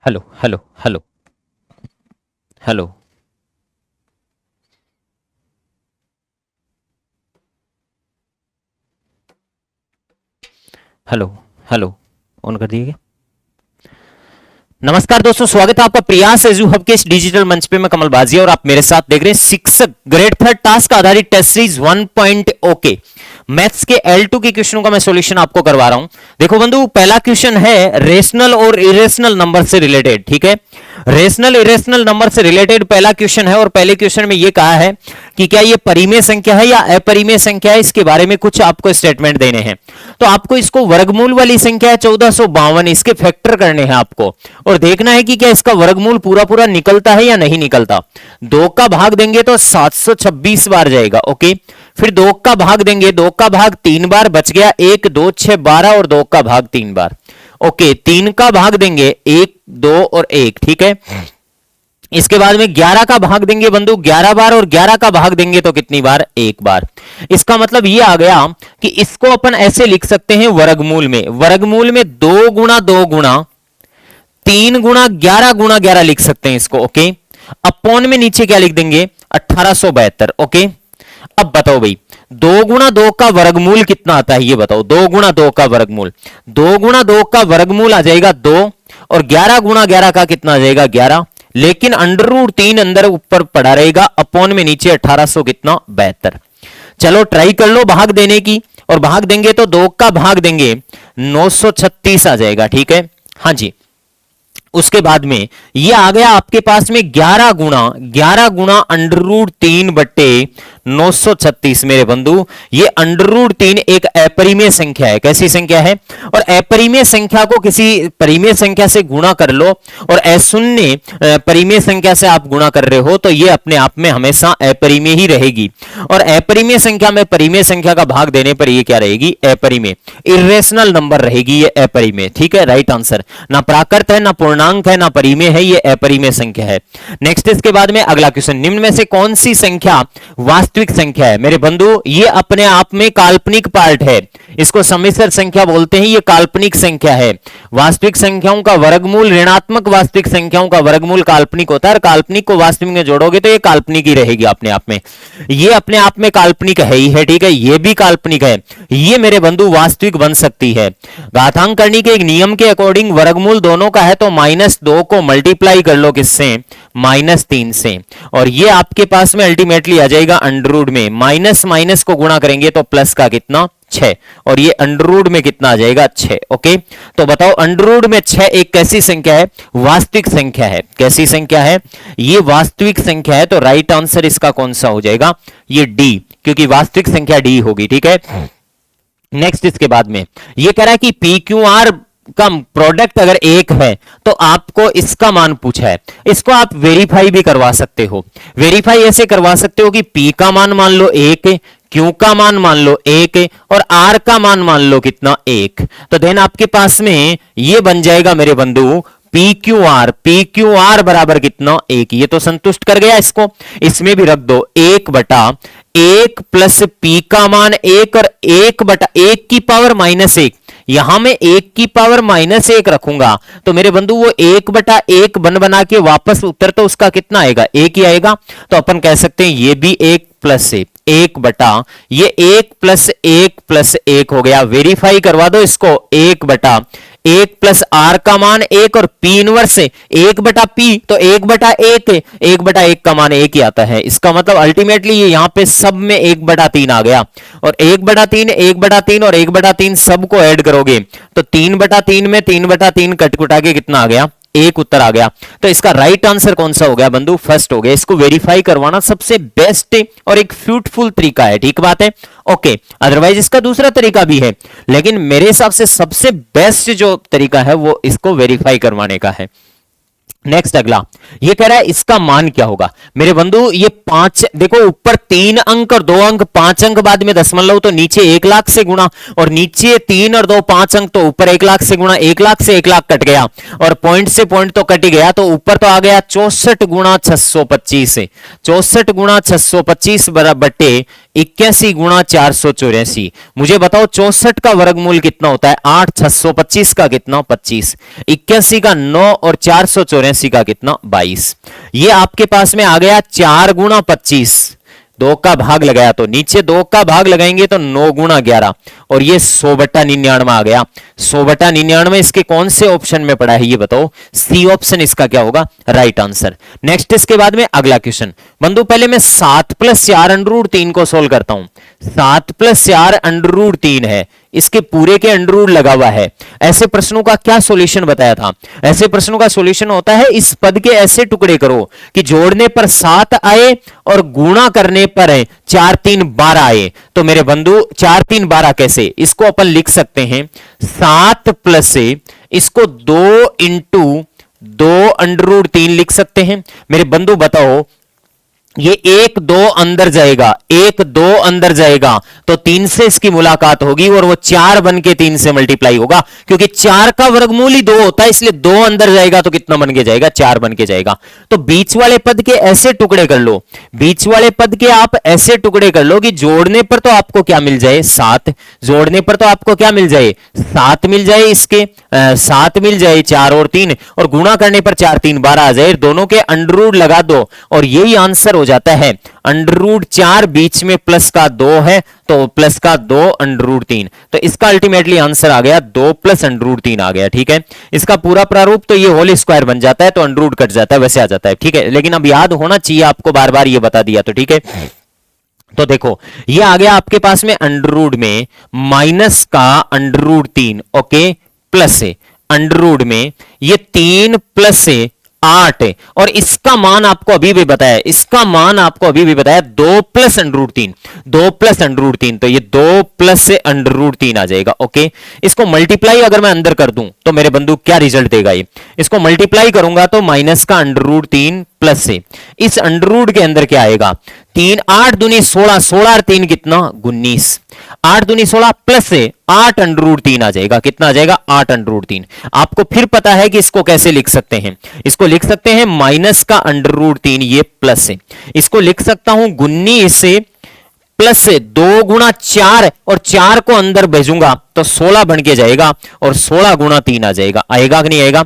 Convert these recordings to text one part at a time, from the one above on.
Hello hello hello hello. Hello hello. On कर दिए क्या? नमस्कार दोस्तों, स्वागत है आपका प्रयास एजू हब के इस डिजिटल मंच पे। मैं कमल बाजी और आप मेरे साथ देख रहे हैं शिक्षक ग्रेड थर्ड टास्क आधारित टेस्ट सीरीज 1.0 के मैथ्स के L2 के क्वेश्चनों का मैं सॉल्यूशन आपको करवा रहा हूं। देखो बंधु, पहला क्वेश्चन है रेशनल और इरेशनल नंबर से रिलेटेड। ठीक है, रेशनल इरेशनल नंबर से रिलेटेड पहला क्वेश्चन है और पहले क्वेश्चन में यह कहा है कि क्या ये परिमेय संख्या है या अपरिमेय संख्या है, इसके बारे में कुछ आपको स्टेटमेंट देने हैं। तो आपको इसको वर्गमूल वाली संख्या है 1452, इसके फैक्टर करने हैं आपको और देखना है कि क्या इसका वर्गमूल पूरा पूरा निकलता है या नहीं निकलता। दो का भाग देंगे तो 726 बार जाएगा। ओके, फिर दो का भाग देंगे, दो का भाग 3 बार, बच गया 1 2 6 12 और दो का भाग 3 बार। ओके, 3 का भाग देंगे 1 2 और 1। ठीक है, इसके बाद में 11 का भाग देंगे बंधु 11 बार और 11 का भाग देंगे तो कितनी बार? 1 बार। इसका मतलब ये आ गया कि इसको अपन ऐसे लिख सकते हैं वर्गमूल में, वर्गमूल में 2 गुणा 2 गुणा 3 गुणा 11 लिख सकते हैं इसको। ओके, अपॉन में नीचे क्या लिख देंगे? 1872। ओके, अब बताओ भाई 2 गुणा 2 का वर्गमूल कितना आता है, ये बताओ। 2 गुणा 2 का वर्गमूल, 2 गुणा 2 का वर्गमूल आ जाएगा 2 और 11 गुणा 11 का कितना आ जाएगा? 11। लेकिन अंडर रूट 3 अंदर ऊपर पड़ा रहेगा, अपॉन में नीचे 1800 कितना? 72। चलो ट्राई कर लो भाग देने की, और भाग देंगे तो 2 का भाग देंगे 936 आ जाएगा। ठीक है, हाँ जी। उसके बाद में ये आ गया आपके पास में 11 गुणा अंडर रूट 3 बट्टे 936। मेरे बंधु, ये अंडर रूट 3 एक अपरिमेय संख्या है। कैसी संख्या है? और अपरिमेय संख्या को किसी परिमेय संख्या से गुणा कर लो और अशून्य परिमेय संख्या से आप गुणा कर रहे हो तो ये अपने आप में हमेशा अपरिमेय ही रहेगी। और अपरिमेय संख्या में परिमेय संख्या का भाग देने पर ये क्या रहेगी? अपरिमेय, इरेशनल नंबर रहेगी ये अपरिमेय। ठीक है, राइट आंसर। ना प्राकृत है, ना पूर्णांक है, ना परिमेय है, ये अपरिमेय संख्या है। नेक्स्ट, इसके बाद में अगला क्वेश्चन, निम्न में से कौन सी संख्या वास्तविक संख्या है? मेरे बंधु, ये अपने आप में काल्पनिक पार्ट है, इसको सम्मिश्र संख्या बोलते हैं, ये काल्पनिक संख्या है। वास्तविक संख्याओं का वर्गमूल, ऋणात्मक वास्तविक संख्याओं का वर्गमूल काल्पनिक होता है। काल्पनिक को वास्तविक में जोड़ोगे तो ये काल्पनिक ही रहेगी अपने आप में, ये अपने आप में काल्पनिक है ही है। ठीक है, ये भी काल्पनिक है, ये मेरे बंधु वास्तविक बन सकती है। घातांक करने के एक नियम के अकॉर्डिंग वर्गमूल दोनों का है तो -2 को मल्टीप्लाई कर लो किससे? -3 से, और ये आपके पास में अल्टीमेटली आ जाएगा अंडर रूट में। माइनस माइनस को गुणा करेंगे तो प्लस का कितना? 6, और ये अंडर रूट में कितना आ जाएगा? 6। ओके, तो बताओ अंडर रूट में 6 एक कैसी संख्या है? वास्तविक संख्या है। कैसी संख्या है? ये वास्तविक संख्या है। तो राइट आंसर इसका कौन सा हो जाएगा? ये डी, क्योंकि वास्तविक संख्या डी होगी। ठीक है, नेक्स्ट, इसके बाद में ये कह रहा है कि पी क्यू आर का प्रोडक्ट अगर एक है तो आपको इसका मान पूछा है। इसको आप वेरीफाई भी करवा सकते हो। वेरीफाई ऐसे करवा सकते हो कि पी का मान लो 1, क्यू का मान लो 1 और आर का मान लो कितना? 1। तो देन आपके पास में ये बन जाएगा मेरे बंधु पी क्यू आर बराबर कितना? 1। ये तो संतुष्ट कर गया इसको, इसमें भी रख दो 1/1 प्लस पी का मान 1 और 1/1 की पावर -1। यहां मैं 1 की पावर -1 रखूंगा तो मेरे बंधु वो 1/1 बना के वापस उत्तर तो उसका कितना आएगा? 1 ही आएगा। तो अपन कह सकते हैं ये भी 1 प्लस 1, 1 बटा ये 1 प्लस 1 प्लस 1 हो गया। वेरीफाई करवा दो इसको, 1/1 प्लस आर का मान 1 और पी इनवर्स 1/p, तो 1/1, 1/1 का मान 1 ही आता है। इसका मतलब अल्टीमेटली ये यहां पे सब में 1/3 आ गया, और 1/3 1/3 और 1/3 सबको ऐड करोगे तो 3/3 में 3/3 कटकुटा के कितना आ गया? 1 उत्तर आ गया। तो इसका राइट आंसर कौन सा हो गया बंधु? फर्स्ट हो गया। इसको वेरीफाई करवाना सबसे बेस्ट और एक फ्रूटफुल तरीका है। ठीक बात है, ओके। अदरवाइज इसका दूसरा तरीका भी है, लेकिन मेरे हिसाब से सबसे बेस्ट जो तरीका है वो इसको वेरीफाई करवाने का है। नेक्स्ट अगला, ये कह रहा है इसका मान क्या होगा। मेरे बंधु ये 5, देखो ऊपर 3 अंक और 2 अंक, 5 अंक बाद में दशमलव, तो नीचे 1 लाख से गुणा, और नीचे 3 और 2 5 अंक, तो ऊपर 1 लाख से गुणा, 1 लाख से 1 लाख कट गया, और पॉइंट से पॉइंट तो कट ही गया, तो ऊपर तो आ गया 64 गुणा 625, 64 गुणा 625 बटे 81 गुणा 484। मुझे बताओ 64 का वर्गमूल कितना होता है 8, 625 का कितना 25, 81 का 9 और 484 का कितना 22। ये आपके पास में आ गया 4 गुणा 25, 2 का भाग लगाया तो नीचे 2 का भाग लगाएंगे तो 9 गुणा 11, और ये 100/99 आ गया। 100/99 इसके कौन से ऑप्शन में पड़ा है ये बताओ। सी ऑप्शन इसका क्या होगा राइट आंसर। नेक्स्ट इसके बाद में अगला क्वेश्चन। बंधु पहले मैं 7 + 4 √3 को सोल्व करता हूं। 7 + 4 √3 है, इसके पूरे के अंडर लगा हुआ है। ऐसे प्रश्नों का क्या सॉल्यूशन बताया था। ऐसे प्रश्नों का सॉल्यूशन होता है इस पद के ऐसे टुकड़े करो कि जोड़ने पर 7 आए और गुणा करने पर 4 3 12 आए। तो मेरे बंधु 4 3 12 कैसे, इसको अपन लिख सकते हैं 7 प्लस इसको 2 × 2 √3 लिख सकते हैं। मेरे बंधु बताओ ये 1 2 अंदर जाएगा, 1 2 अंदर जाएगा तो 3 से इसकी मुलाकात होगी और वो 4 बन के 3 से मल्टीप्लाई होगा, क्योंकि 4 का वर्गमूल ही 2 होता है, इसलिए 2 अंदर जाएगा तो कितना बन के जाएगा 4 बन के जाएगा। तो बीच वाले पद के ऐसे टुकड़े कर लो, बीच वाले पद के आप ऐसे टुकड़े कर लो कि जोड़ने पर तो आपको क्या मिल जाए 7, जोड़ने पर तो आपको क्या मिल जाए 7 मिल जाए, इसके 7 मिल जाए 4 और 3, और गुणा करने पर 4 3 12 आ जाए। दोनों के अंडर लगा दो और यही आंसर हो जाता है। √4 बीच में प्लस का 2 है तो प्लस का 2 √3, तो इसका अल्टीमेटली आंसर आ गया 2 + √3 आ गया। ठीक है, इसका पूरा प्रारूप तो ये होल स्क्वायर बन जाता है, तो अंडर कट जाता है, वैसे आ जाता है। ठीक है, लेकिन अब याद होना चाहिए आपको, बार बार ये बता दिया तो ठीक है। तो देखो ये आ गया आपके पास में अंडर में माइनस का √3, ओके, प्लस है अंडर में ये 3 + 8, और इसका मान आपको अभी भी बताया, इसका मान आपको अभी भी बताया 2 + √3, 2 + √3, तो ये 2 + √3 आ जाएगा। ओके, इसको मल्टीप्लाई अगर मैं अंदर कर दूं तो मेरे बंधु क्या रिजल्ट देगा ये, इसको मल्टीप्लाई करूंगा तो माइनस का √3 प्लस से इस अंडर के अंदर क्या आएगा 3, 8 दूनी 16, 16 और 3 कितना 19, 8 दूनी 16 प्लस से 8 √3 आ जाएगा, कितना आ जाएगा 8 √3। आपको फिर पता है कि इसको कैसे लिख सकते हैं, इसको लिख सकते हैं माइनस का √3, ये प्लस से इसको लिख सकता हूं 19 से प्लस से 2 गुणा 4, और 4 को अंदर भेजूंगा तो 16 बन के जाएगा, और 16 गुणा 3 आ जाएगा, आएगा कि नहीं आएगा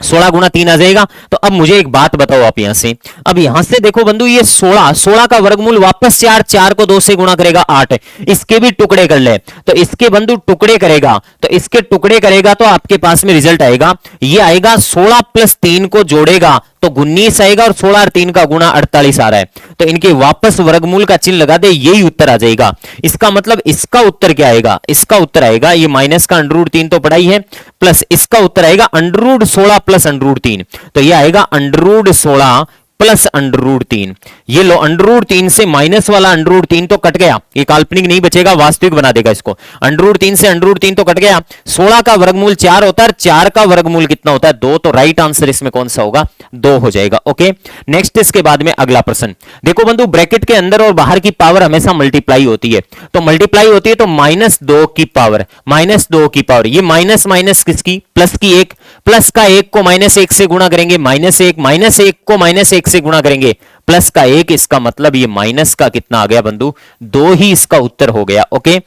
16 गुणा 3 आ जाएगा। तो अब मुझे एक बात बताओ आप यहां से, अब यहां से देखो बंधु ये 16 का वर्गमूल वापस 4, 4 को 2 से गुणा करेगा 8, इसके भी टुकड़े कर ले, तो इसके बंधु टुकड़े करेगा, तो इसके टुकड़े करेगा तो आपके पास में रिजल्ट आएगा, ये आएगा 16 + 3 को जोड़ेगा तो 19 आएगा, और 16 और 3 का गुणा 48 आ रहा है, तो इनके वापस वर्गमूल का चिन्ह लगा दे, यही उत्तर आ जाएगा। इसका मतलब इसका उत्तर क्या आएगा, इसका उत्तर आएगा ये माइनस का √3 तो पढ़ा ही है, प्लस इसका उत्तर आएगा √16 + √3, तो ये आएगा √16 प्लस √3। ये लो √3 से माइनस वाला √3 तो कट गया, ये काल्पनिक नहीं बचेगा, वास्तविक बना देगा इसको। √3 से √3 तो कट गया, 16 का वर्गमूल 4 होता है, 4 का वर्गमूल कितना होता है 2, तो राइट आंसर इसमें कौन सा होगा 2 हो जाएगा। ओके, नेक्स्ट इसके बाद में अगला प्रश्न देखो बंधु, ब्रैकेट के अंदर और बाहर की पावर हमेशा मल्टीप्लाई होती है, तो मल्टीप्लाई होती है तो -2 की पावर, -2 की पावर, ये माइनस माइनस किसकी प्लस की 1, प्लस का 1 को -1 से गुणा करेंगे -1, -1 को -1 से गुणा करेंगे प्लस का 1, इसका मतलब ये माइनस का कितना आ गया बंधु 2 ही इसका उत्तर हो गया। ओके,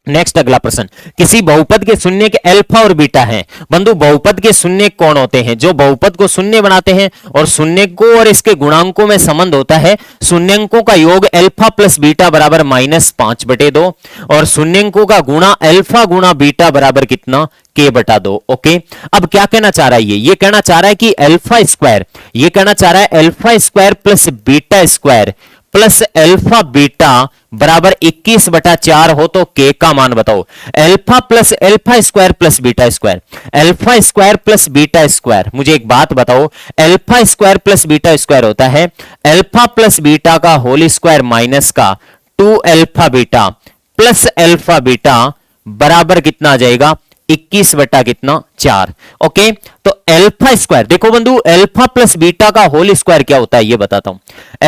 नेक्स्ट अगला प्रश्न, किसी बहुपद के शून्य के अल्फा और बीटा हैं। बंधु बहुपद के शून्य कौन होते हैं, जो बहुपद को शून्य बनाते हैं, और शून्य को और इसके गुणांकों में संबंध होता है शून्यंकों का योग अल्फा + बीटा बराबर -5/2, और शून्यंकों का गुणा अल्फा गुणा बीटा बराबर कितना k/2। ओके, अब क्या कहना चाह रहा है ये कहना चाह रहा है कि अल्फा स्क्वायर, ये कहना चाह रहा है alpha square plus beta square plus alpha beta बराबर 21/4 हो तो k का मान बताओ। Alpha plus alpha square plus beta square, alpha square plus beta square, मुझे एक बात बताओ, alpha square plus beta square होता है अल्फा प्लस बीटा का होल स्क्वायर माइनस का 2 alpha beta plus alpha beta बराबर कितना आ जाएगा 21 बटा कितना 4। ओके, तो अल्फा स्क्वायर, देखो बंधु अल्फा प्लस बीटा का होल स्क्वायर क्या होता है ये बताता हूं।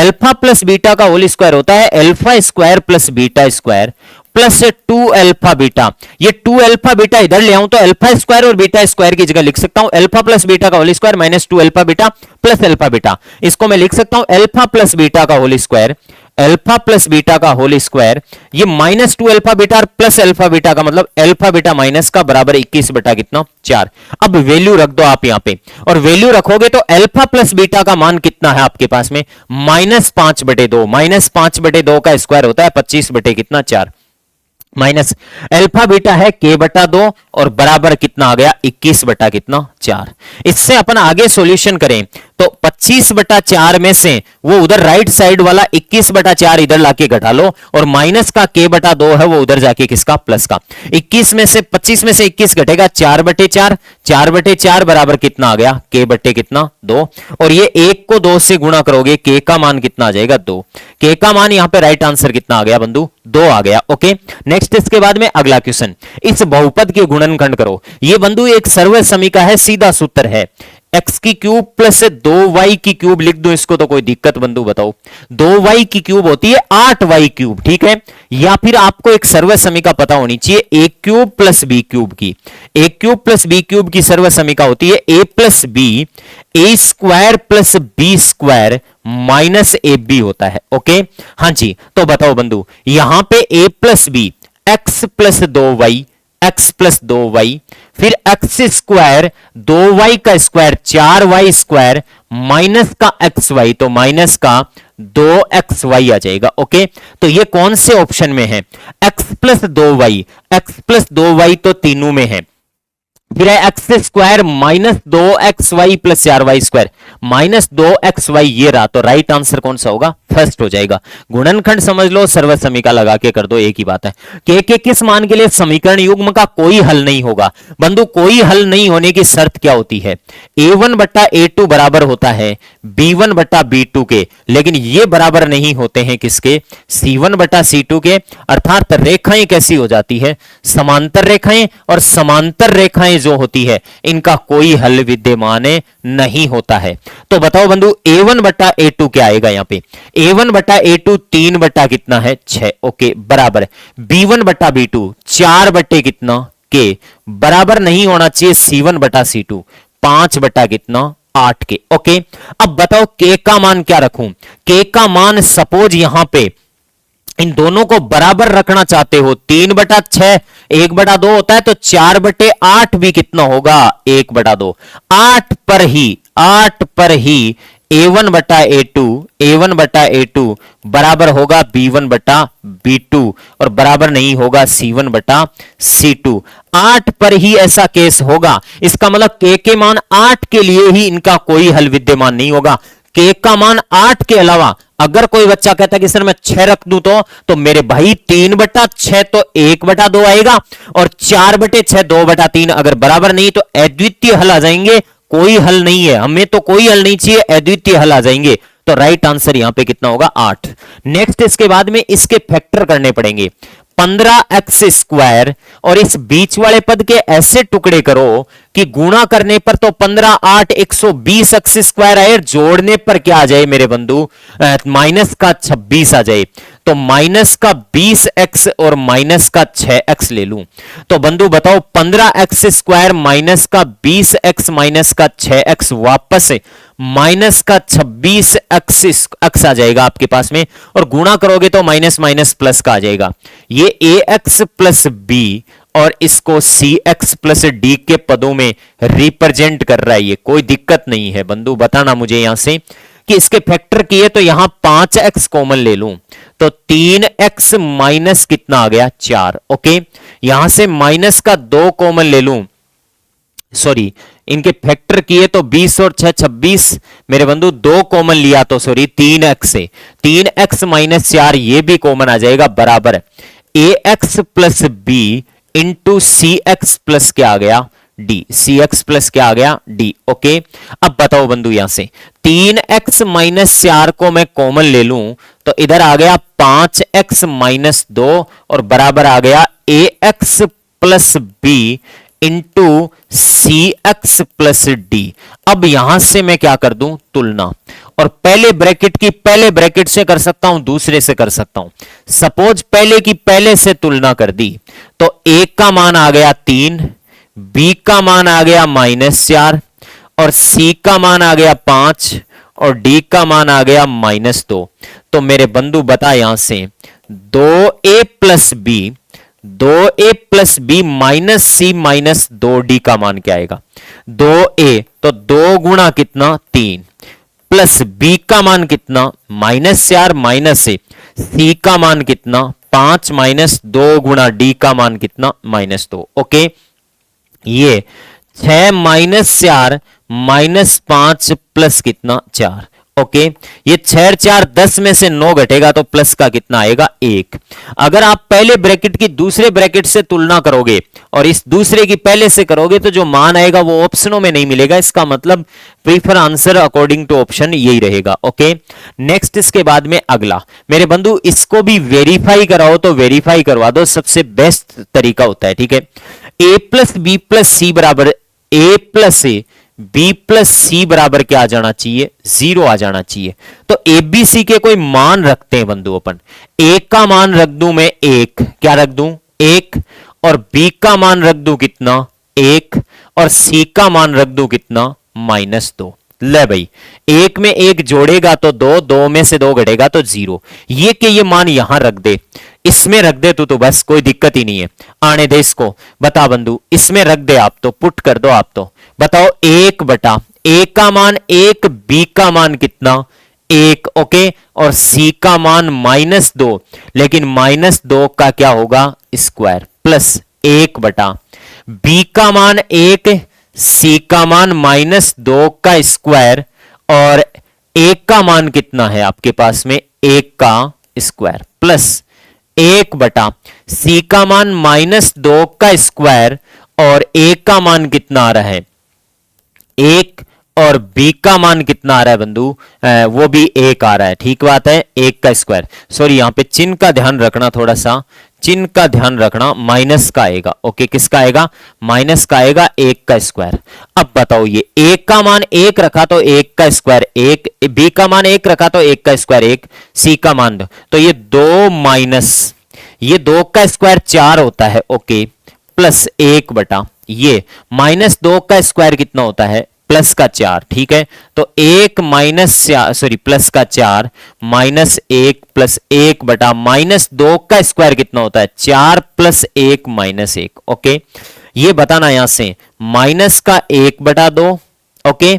अल्फा प्लस बीटा का होल स्क्वायर होता है alpha square plus beta square plus 2 alpha beta. ये 2 अल्फा बीटा इधर ले आऊं तो अल्फा स्क्वायर और बीटा स्क्वायर की जगह लिख सकता हूं अल्फा प्लस बीटा का whole square minus 2 alpha beta plus alpha beta. इसको मैं लिख सकता हूं अल्फा प्लस बीटा का whole square, alpha plus beta का होल स्क्वायर, ये माइनस 2 अल्फा बीटा और प्लस अल्फा बीटा का मतलब अल्फा बीटा माइनस का बराबर 21 बटा कितना 4। अब वैल्यू रख दो आप यहां पे, और वैल्यू रखोगे तो अल्फा प्लस बीटा का मान कितना है आपके पास में -5/2। -5/2 का स्क्वायर होता है 25 बटे कितना 4, माइनस अल्फा बीटा है k बटा 2 और बराबर कितना आ गया 21 बटा कितना 4। इससे अपन आगे सॉल्यूशन करें तो 25 बटा 4 में से वो उधर राइट साइड वाला 21 बटा 4 इधर लाके घटा लो, और माइनस का k बटा 2 है वो उधर जाके किसका प्लस का। 21 में से 25 में से 21 घटेगा 4 बटे 4, 4 बटे 4 बराबर कितना आ गया k बटे कितना 2, और ये 1 को 2 से गुणा करोगे k का मान कितना आ जाएगा 2। k का मान यहां पे राइट आंसर कितना आ गया बंधु 2 आ गया। ओके, नेक्स्ट इसके बाद में अगला क्वेश्चन, इस बहुपद के गुणनखंड करो। ये बंधु एक सर्व समीका है, सीधा सूत्र है x की क्यूब प्लस 2y की क्यूब लिख दो इसको तो कोई दिक्कत बंधु बताओ। 2y की क्यूब होती है 8y क्यूब, ठीक है, या फिर आपको एक सर्व समीका पता होनी चाहिए a cube plus b cube की। a cube plus b cube की सर्व समीका होती है a plus b a square plus b square minus ab होता है। ओके, हाँ जी, तो बताओ बंधु यहां पे a plus b x plus 2y, x plus 2y, फिर x स्क्वायर 2y का स्क्वायर 4y स्क्वायर माइनस का xy, तो माइनस का 2xy आ जाएगा। ओके, तो ये कौन से ऑप्शन में है, x plus 2y, x plus 2y तो तीनों में है, फिर है x square minus 2xy plus 4y square minus 2xy, ये रहा, तो राइट आंसर कौन सा होगा फर्स्ट हो जाएगा। गुणनखंड समझ लो, सर्व समीका लगा के कर दो, एक ही बात है। के किस मान के लिए समीकरण युग्म का कोई हल नहीं होगा बंधु, कोई हल नहीं होने की शर्त क्या होती है, a1 बटा a2 बराबर होता है b1 बटा b2 के, लेकिन ये बराबर नहीं होते हैं किसके, c1 बटा c2 के। अर्थात रेखाएं कैसी हो जाती है, समांतर रेखाएं, और समांतर रेखाएं जो होती है इनका कोई हल विद्यमान नहीं होता है। तो बताओ बंधु a1 बटा a2 क्या आएगा यहाँ पे, a1 बटा a2 3 बटा कितना है 6। ओके, बराबर b1 बटा b2 4 बटे कितना k, बराबर नहीं होना चाहिए c1 बटा c2 5 बटा कितना 8 के। ओके, अब बताओ k का मान क्या रखूं, k का मान सपोज यहां पे इन दोनों को बराबर रखना चाहते हो, 3 बटा 6 1 बटा 2 होता है, तो 4 बटे 8 भी कितना होगा 1 बटा 2। 8 पर ही a1 बटा a2 बराबर होगा b1 बटा b2 और बराबर नहीं होगा c1 बटा c2। 8 पर ही ऐसा केस होगा, इसका मतलब k के मान 8 के लिए ही इनका कोई हल विद्यमान नहीं होगा। k का मान 8 के अलावा अगर कोई बच्चा कहता है कि सर मैं 6 रख दूं तो मेरे भाई 3 बटा 6 तो 1 बटा 2 आएगा, और 4 बटे 6 2 बटा 3 अगर बराबर नहीं तो अद्वितीय हल आ जाएंगे। कोई हल नहीं है, हमें तो कोई हल नहीं चाहिए, अद्वितीय हल आ जाएंगे। तो राइट आंसर यहां पे कितना होगा 8। नेक्स्ट इसके बाद में इसके फैक्टर करने पड़ेंगे, 15x स्क्वायर, और इस बीच वाले पद के ऐसे टुकड़े करो कि गुणा करने पर तो 15 8 120 एक्स स्क्वायर आए, जोड़ने पर क्या आ जाए मेरे बंधु माइनस का 26 आ जाए। तो माइनस का 20x और माइनस का 6x ले लूं तो बंधु बताओ 15x स्क्वायर माइनस का 20x माइनस का 6x वापस माइनस का 26x आ जाएगा आपके पास में, और गुणा करोगे तो माइनस माइनस प्लस का आ जाएगा। ये ax प्लस b और इसको cx प्लस d के पदों में रिप्रेजेंट कर रहा है, ये कोई दिक्कत नहीं है बंधु। बताना मुझे यहां से कि इसके फैक्टर किए तो यहां 5x कॉमन ले लूं तो 3x माइनस कितना आ गया 4। ओके, यहां से माइनस का 2 कॉमन ले लूं, सॉरी इनके फैक्टर किए तो 20 और 6 26 मेरे बंधु 2 कॉमन लिया तो सॉरी 3x से 3x माइनस 4 ये भी कॉमन आ जाएगा, बराबर ax प्लस b इंटू सी एक्स प्लस क्या आ गया डी, सी एक्स प्लस क्या आ गया डी। ओके, अब बताओ बंधु यहां से 3x माइनस 4 को मैं कॉमन ले लूं तो इधर आ गया 5x माइनस 2 और बराबर आ गया ax प्लस b इंटू सी एक्स प्लस डी। अब यहां से मैं क्या कर दूं, तुलना, और पहले ब्रैकेट की पहले ब्रैकेट से कर सकता हूं, दूसरे से कर सकता हूं। सपोज पहले की पहले से तुलना कर दी तो a का मान आ गया 3, b का मान आ गया -4, और c का मान आ गया 5, और d का मान आ गया -2। तो मेरे बंधु बता यहां से 2a plus B, 2a plus B minus C minus 2d का मान क्या आएगा, 2a तो 2 गुणा कितना 3, प्लस b का मान कितना -4 माइनस ए, c का मान कितना 5 माइनस 2 गुणा d का मान कितना -2। ओके, ये 6 -4 -5 प्लस कितना 4। ओके, ये 6 4 10 में से 9 घटेगा तो प्लस का कितना आएगा 1। अगर आप पहले ब्रैकेट की दूसरे ब्रैकेट से तुलना करोगे और इस दूसरे की पहले से करोगे तो जो मान आएगा वो ऑप्शनों में नहीं मिलेगा। इसका मतलब prefer answer according to option यही रहेगा। ओके, नेक्स्ट इसके बाद में अगला, मेरे बंधु इसको भी वेरीफाई कराओ तो वेरीफाई करवा दो, सबसे बेस्ट तरीका होता है। ठीक है, a plus B plus C बराबर a plus A, b plus C बराबर क्या आ जाना चाहिए, 0 आ जाना चाहिए। तो ए बी सी के कोई मान रखते हैं बंधु अपन। a का मान रख दूं मैं 1, क्या रख दूं 1, और b का मान रख दूं कितना 1, और c का मान रख दूं कितना -2। ले भाई, 1 में 1 जोड़ेगा तो 2, 2 में से 2 घटेगा तो 0। ये के ये मान यहां रख दे, इसमें रख दे तो बस कोई दिक्कत ही नहीं है। आने दे इसको, बता बंधु, इसमें रख दे आप तो, पुट कर दो आप तो, बताओ 1 बटा a का मान 1, b का मान कितना 1, ओके, और c का मान -2, लेकिन -2 का क्या होगा स्क्वायर, प्लस 1 बटा b का मान 1, c का मान -2 का स्क्वायर, और 1 का मान कितना है आपके पास में 1 का स्क्वायर, प्लस 1 बटा c का मान -2 का स्क्वायर, और a का मान कितना आ रहा है 1, और b का मान कितना आ रहा है बंधु, वो भी 1 आ रहा है। ठीक बात है, 1 का स्क्वायर, सॉरी यहां पे चिन्ह का ध्यान रखना, थोड़ा सा चिन्ह का ध्यान रखना, माइनस का आएगा। ओके, किसका आएगा, माइनस का आएगा, 1 का स्क्वायर। अब बताओ, ये a का मान 1 रखा तो 1 का स्क्वायर 1, b का मान 1 रखा तो 1 का स्क्वायर 1, c का मान 2, तो ये 2 माइनस ये 2 का स्क्वायर 4 होता है। ओके, प्लस 1 बटा ये -2 का स्क्वायर कितना होता है, प्लस का 4। ठीक है, तो 1 माइनस सॉरी प्लस का 4 -1 प्लस 1 बटा -2 का स्क्वायर कितना होता है 4 प्लस 1 -1। ओके, ये बताना यहां से माइनस का 1 बटा 2, ओके,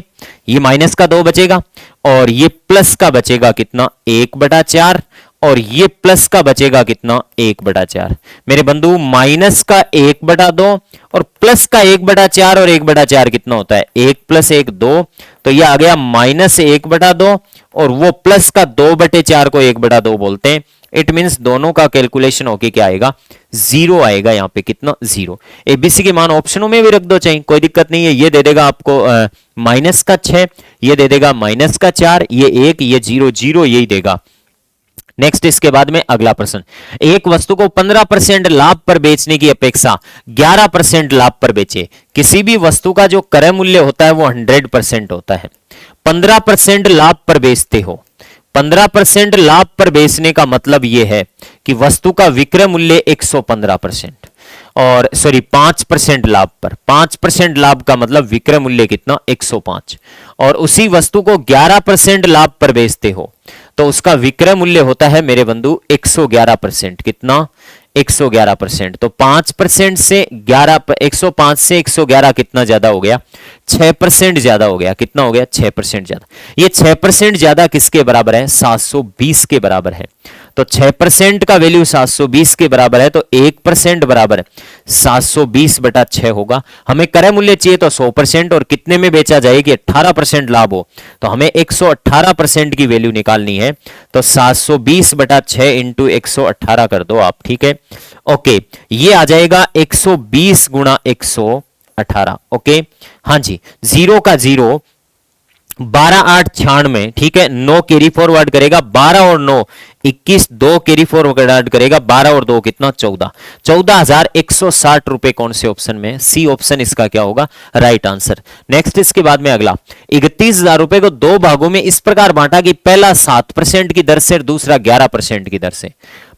ये माइनस का 2 बचेगा, और ये प्लस का बचेगा कितना 1 बटा 4, और ये प्लस का बचेगा कितना 1 बटा 4। मेरे बंधु, माइनस का 1 बटा 2 और प्लस का 1 बटा 4, और 1 बटा 4 कितना होता है 1 प्लस 1 2, तो ये आ गया -1 बटा 2, और वो प्लस का 2 बटे 4 को 1 बटा 2 बोलते हैं। इट मींस दोनों का कैलकुलेशन होके क्या आएगा 0 आएगा, यहां पे कितना 0। एबीसी के मान ऑप्शनों में भी रख दो चाहे, कोई दिक्कत नहीं है। ये दे देगा आपको माइनस का 6, ये दे देगा माइनस का 4, ये 1, ये 0 0 यही देगा। नेक्स्ट इसके बाद में अगला प्रश्न, एक वस्तु को 15% लाभ पर बेचने की अपेक्षा 11% लाभ पर बेचे। किसी भी वस्तु का जो क्रय मूल्य होता है वो 100% होता है। 15% लाभ पर बेचते हो, 15% लाभ पर बेचने का मतलब यह है कि वस्तु का विक्रय मूल्य 115%, और सॉरी 5% लाभ पर, 5% लाभ का मतलब विक्रय मूल्य कितना 105, और उसी वस्तु को 11% लाभ पर बेचते हो तो उसका विक्रय मूल्य होता है मेरे बंधु 111%। कितना 111%। तो 5% से 11, 105 से 111 कितना ज्यादा हो गया 6% ज्यादा हो गया। कितना हो गया 6% ज्यादा। ये 6% ज्यादा किसके बराबर है 720 के बराबर है। तो 6% का वैल्यू 720 के बराबर है, तो 1% बराबर है 720 बटा 6 होगा। हमें क्रय मूल्य चाहिए तो 100%, और कितने में बेचा जाए कि 18% लाभ हो, तो हमें 118% की वैल्यू निकालनी है। तो 720 बटा 6 इंटू 118 कर दो आप। ठीक है, ओके, ये आ जाएगा 120 गुणा 118। ओके, हाँ जी, 0 का 0, 12 8 96। ठीक है, 9 कैरी फॉरवर्ड करेगा, 12 और 9 21, 2 कैरी फॉरवर्ड ऐड करेगा, 12 और 2 कितना 14, 14,160 रुपए कौन से ऑप्शन में? सी ऑप्शन इसका क्या होगा? Right answer. नेक्स्ट इसके बाद में अगला, 31,000 रुपए को दो भागों में इस प्रकार बांटा कि पहला 7% की दर से और दूसरा 11% की दर से।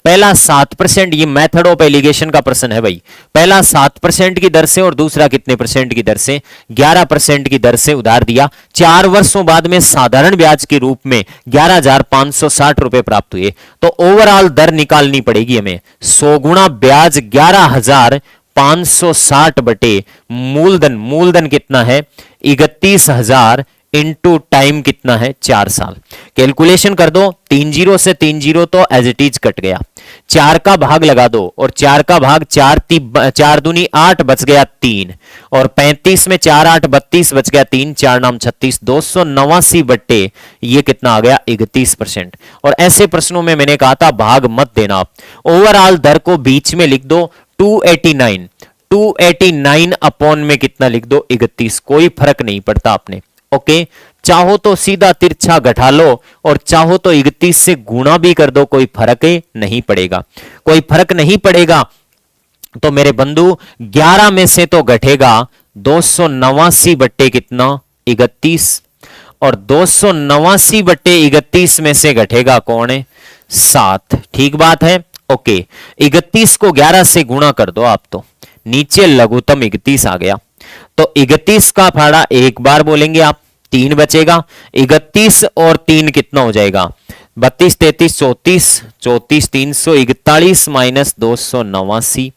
पहला 7%, ये मेथड ऑफ एलिगेशन का प्रश्न है भाई। पहला 7% की दर से और दूसरा कितने परसेंट की दर से? 11% की दर से उधार दिया। 4 वर्षों बाद में साधारण ब्याज के रूप में 11,560 रुपए प्राप्त हुए। तो ओवरऑल दर निकालनी पड़ेगी हमें। 100 गुणा ब्याज 11,560 बटे मूलधन, मूलधन कितना है? 31,000 इंटू टाइम कितना है? 4 साल। कैलकुलेशन कर दो, 3 जीरो से 3 जीरो तो एज इट इज कट गया। 4 का भाग लगा दो और 4 का भाग 4 दूनी 8 बच गया 3, और 35 में 4 8 32 बच गया 3, 4 नाम 36, 289 बट्टे ये कितना आ गया? 31%। और ऐसे प्रश्नों में मैंने कहा था भाग मत देना आप, ओवरऑल दर को बीच में लिख दो 289, 289 अपॉन में कितना लिख दो? 31, कोई फर्क नहीं पड़ता आपने। ओके, चाहो तो सीधा तिरछा घटा लो और चाहो तो 31 से गुणा भी कर दो, कोई फर्क नहीं पड़ेगा, कोई फर्क नहीं पड़ेगा। तो मेरे बंधु 11 में से तो घटेगा 289 बट्टे कितना? 31, और 289 बट्टे 31 में से घटेगा कौन है? 7। ठीक बात है। ओके, 31 को 11 से गुणा कर दो आप, तो नीचे लघुत्तम 31 आ गया। तो 31 का फाड़ा एक बार बोलेंगे आप, 3 बचेगा। 31 और 3 कितना हो जाएगा? 32 33 34, 34 341 माइनस 289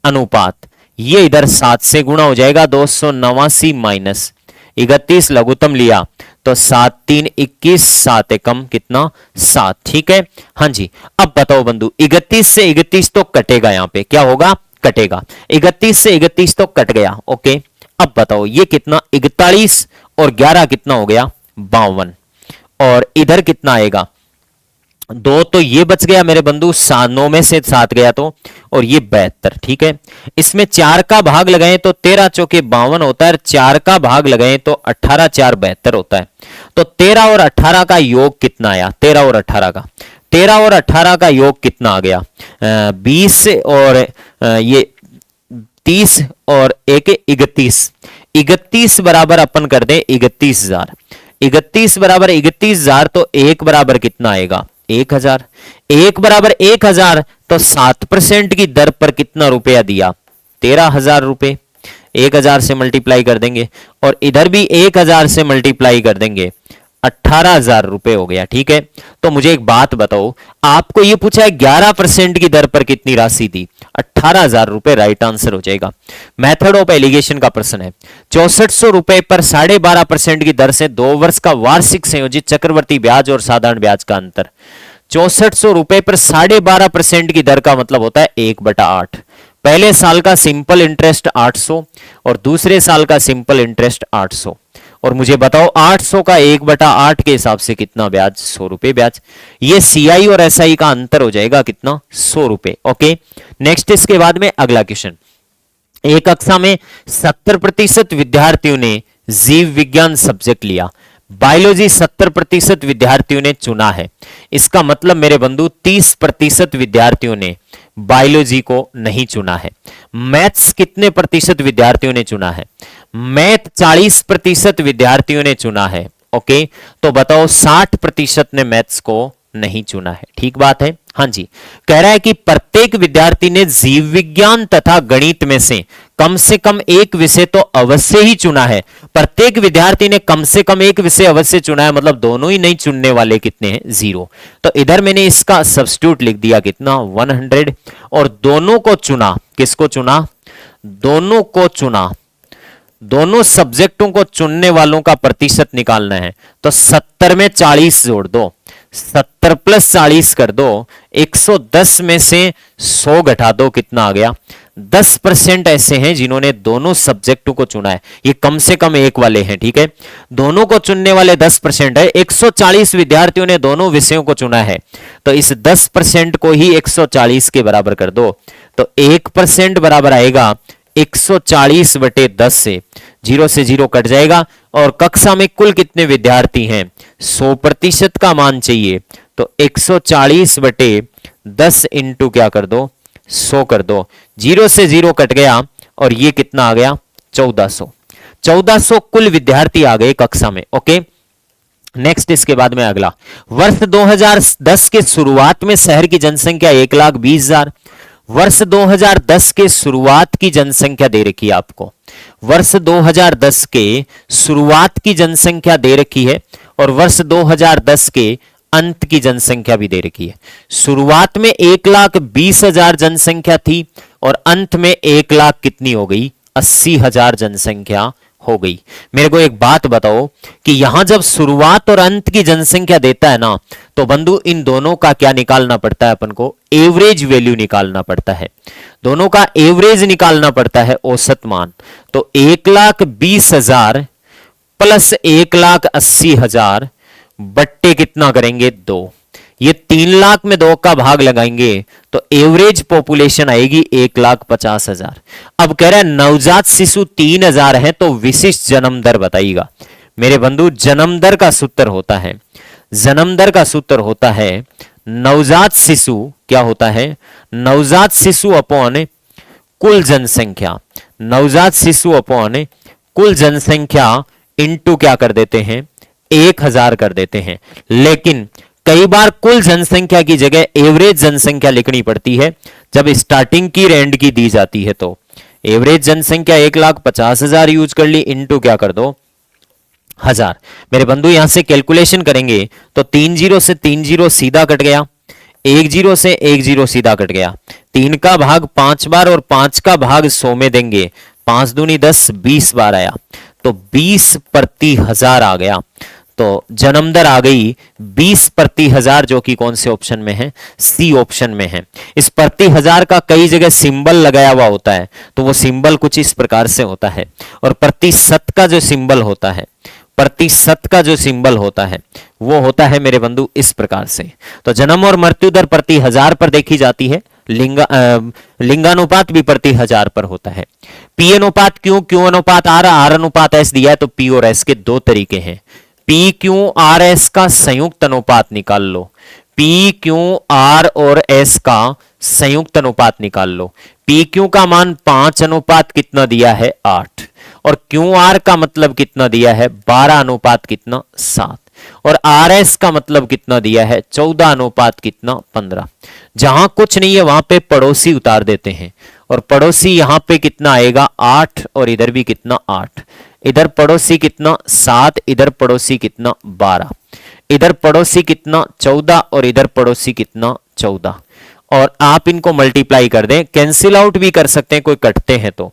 अनुपात, ये इधर 7 से गुणा हो जाएगा। 289 माइनस 31 लघुत्तम लिया तो 7 3 21, 7 एकम कितना? 7। ठीक है, हाँ जी। अब बताओ बंधु, 31 से 31 तो कटेगा, यहां पे क्या होगा? कटेगा। 31 से 31 तो कट गया। ओके, अब बताओ ये कितना? 41 और 11 कितना हो गया? 52, और इधर कितना आएगा? 2 तो ये बच गया मेरे बंधु, 9 में से 7 गया तो, और ये 72। ठीक है, इसमें 4 का भाग लगाएं तो 13 चौके 52 होता है, 4 का भाग लगाएं तो 18 4 72 होता है। तो 13 और 18 का योग कितना आया? 13 और 18 का, 13 और 18 का योग कितना आ गया? 20 और ये 30 और 1 31, 31 बराबर अपन कर दें 31,000, 31 बराबर 31,000, तो 1 बराबर कितना आएगा? 1,000। 1 बराबर 1,000, तो 7% की दर पर कितना रुपया दिया? 13,000 रुपए। 1,000 से मल्टीप्लाई कर देंगे और इधर भी 1,000 से मल्टीप्लाई कर देंगे, 18,000 रुपए हो गया। ठीक है, तो मुझे एक बात बताओ, आपको यह पूछा है 11% की दर पर कितनी राशि दी? 18,000 रुपए राइट आंसर हो जाएगा। मेथड ऑफ एलिगेशन का प्रश्न है। 6400 रुपए पर 12.5% की दर से 2 वर्ष का वार्षिक संयोजित चक्रवर्ती ब्याज और साधारण ब्याज का अंतर। 6400 रुपए पर 12.5% की दर का मतलब होता है 1/8। पहले साल का सिंपल इंटरेस्ट 800 और दूसरे साल का सिंपल इंटरेस्ट 800, और मुझे बताओ 800 का 1/8 के हिसाब से कितना ब्याज? 100 रुपए ब्याज। ये सीआई और एसआई का अंतर हो जाएगा कितना? 100 रुपए। ओके, नेक्स्ट इसके बाद में अगला क्वेश्चन। एक कक्षा में 70% विद्यार्थियों ने जीव विज्ञान सब्जेक्ट लिया, बायोलॉजी 70% विद्यार्थियों ने चुना है। इसका मतलब मेरे बंधु 30% विद्यार्थियों ने बायोलॉजी को नहीं चुना है। मैथ्स कितने प्रतिशत विद्यार्थियों ने चुना है? मैथ 40% विद्यार्थियों ने चुना है। ओके, तो बताओ 60% ने मैथ्स को नहीं चुना है। ठीक बात है, हाँ जी। कह रहा है कि प्रत्येक विद्यार्थी ने जीव विज्ञान तथा गणित में से कम एक विषय तो अवश्य ही चुना है। प्रत्येक विद्यार्थी ने कम से कम एक विषय अवश्य चुना है, मतलब दोनों ही नहीं चुनने वाले कितने हैं? 0। तो इधर मैंने इसका सब्स्टिट्यूट लिख दिया कितना? 100, और दोनों को चुना। किसको चुना? दोनों को चुना। दोनों सब्जेक्टों को चुनने वालों का प्रतिशत निकालना है, तो 70 में 40 जोड़ दो, 70 प्लस 40 कर दो, 110 में से 100 घटा दो, कितना आ गया? 10% ऐसे हैं जिन्होंने दोनों सब्जेक्टों को चुना है। ये कम से कम एक वाले हैं। ठीक है, दोनों को चुनने वाले 10% है। 140 विद्यार्थियों ने दोनों विषयों को चुना है, तो इस 10% को ही 140 के बराबर कर दो, तो 1% बराबर आएगा 140 बटे 10 से 0 कट जाएगा। और कक्षा में कुल कितने विद्यार्थी हैं? 100% का मान चाहिए, तो 140 बटे 10 इंटू क्या कर दो 100 कर दो, 0 से 0 कट गया और ये कितना आ गया 1400 कुल विद्यार्थी आ गए कक्षा में। ओके, नेक्स्ट इसके बाद में अगला, वर्ष 2010 के शुरुआत में शहर की जनसंख्या 1,20,000। वर्ष 2010 के शुरुआत की जनसंख्या दे रखी है आपको, वर्ष 2010 के शुरुआत की जनसंख्या दे रखी है और वर्ष 2010 के अंत की जनसंख्या भी दे रखी है। शुरुआत में 1,20,000 जनसंख्या थी और अंत में 1,00,000 कितनी हो गई 80,000 जनसंख्या हो गई। मेरे को एक बात बताओ कि यहां जब शुरुआत और अंत की जनसंख्या देता है ना, तो बंधु इन दोनों का क्या निकालना पड़ता है अपन को, एवरेज वैल्यू निकालना पड़ता है, दोनों का एवरेज निकालना पड़ता है, औसत मान। तो 1,20,000 प्लस 1,80,000 बट्टे कितना करेंगे 2, ये 3,00,000 में 2 का भाग लगाएंगे तो एवरेज पॉपुलेशन आएगी 1,50,000। अब कह रहा है नवजात शिशु 3,000 है तो विशिष्ट जन्म दर बताइएगा। मेरे बंधु जन्म दर का सूत्र होता है, जन्म दर का सूत्र होता है नवजात शिशु, क्या होता है नवजात शिशु अपॉन कुल जनसंख्या, नवजात शिशु अपॉन कुल जनसंख्या इंटू क्या कर देते हैं 1,000 कर देते हैं। लेकिन कई बार कुल जनसंख्या की जगह एवरेज जनसंख्या लिखनी पड़ती है जब स्टार्टिंग की रेंड की दी जाती है। तो एवरेज जनसंख्या 1,50,000 यूज कर ली, इंटू क्या कर दो 1000। मेरे बंधु यहां से कैलकुलेशन करेंगे तो 3 0 से 3 0 सीधा कट गया, 1 0 से 1 0 सीधा कट गया, 3 का भाग 5 बार और 5 का भाग 100 में देंगे, 5 दूनी 10 20 बार आया तो 20 प्रति 1000 आ गया। तो जन्म दर आ गई 20 प्रति 1000 जो कि कौन से ऑप्शन में है, सी ऑप्शन में है। इस प्रति 1000 का कई जगह सिंबल लगाया हुआ होता है तो वो सिंबल कुछ इस प्रकार से होता है, और प्रतिशत का जो सिंबल होता है, प्रतिशत का जो सिंबल होता है वो होता है मेरे बंधु इस प्रकार से। तो जन्म और मृत्यु दर प्रति 1000 पर देखी जाती है, लिंगानुपात भी प्रति 1000 पर होता है। पी अनुपात क्यू अनुपात आर अनुपात एस दिया है तो पी और एस के दो तरीके हैं। पी क्यू आर एस का संयुक्त अनुपात निकाल लो, पी क्यू आर और एस का संयुक्त अनुपात निकाल लो। पी क्यू का मान 5 अनुपात कितना दिया है 8, और क्यू आर का मतलब कितना दिया है 12 अनुपात कितना 7, और आर एस का मतलब कितना दिया है 14 अनुपात कितना 15। जहां कुछ नहीं है वहां पे पड़ोसी उतार देते हैं, और पड़ोसी यहां पे कितना आएगा 8 और इधर भी कितना 8, इधर पड़ोसी कितना 7, इधर पड़ोसी कितना 12, इधर पड़ोसी कितना 14 और इधर पड़ोसी कितना 14। और आप इनको मल्टीप्लाई कर दें, कैंसिल आउट भी कर सकते हैं, कोई कटते हैं तो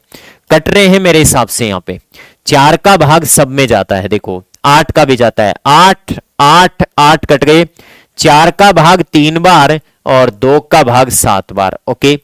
कट रहे हैं मेरे हिसाब से। यहां पे 4 का भाग सब में जाता है, देखो 8 का भी जाता है, 8 8 8 कट गए, 4 का भाग 3 बार और 2 का भाग 7 बार। ओके,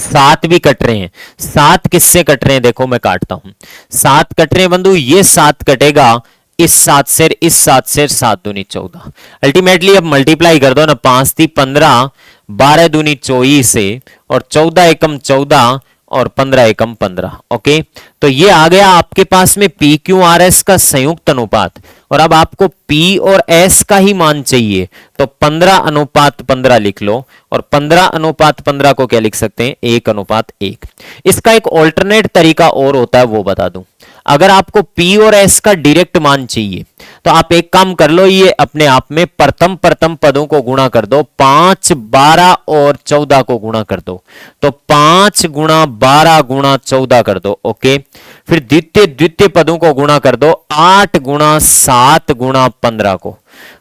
7 भी कट रहे हैं, 7 किससे कट रहे हैं देखो मैं काटता हूं, 7 कट रहे हैं बंधु, ये 7 कटेगा इस 7 से, इस 7 से, 7 दूनी 14। अल्टीमेटली अब मल्टीप्लाई कर दो ना, 5 थी 15, 12 दूनी 24 से, और 14 एकम 14 और 15 एकम 15। ओके, तो ये आ गया आपके पास में पी क्यू आर एस का संयुक्त अनुपात, और अब आपको पी और एस का ही मान चाहिए तो 15 अनुपात 15 लिख लो, और 15 अनुपात 15 को क्या लिख सकते हैं 1 अनुपात 1। इसका एक ऑल्टरनेट तरीका और होता है वो बता दूं, अगर आपको पी और एस का डायरेक्ट मान चाहिए तो आप एक काम कर लो, ये अपने आप में प्रथम पदों को गुणा कर दो, 5 12 और 14 को गुणा कर दो, तो 5 गुणा 12 गुणा 14 कर दो। ओके, फिर द्वितीय पदों को गुणा कर दो, 8 गुणा 7 गुणा 15 को,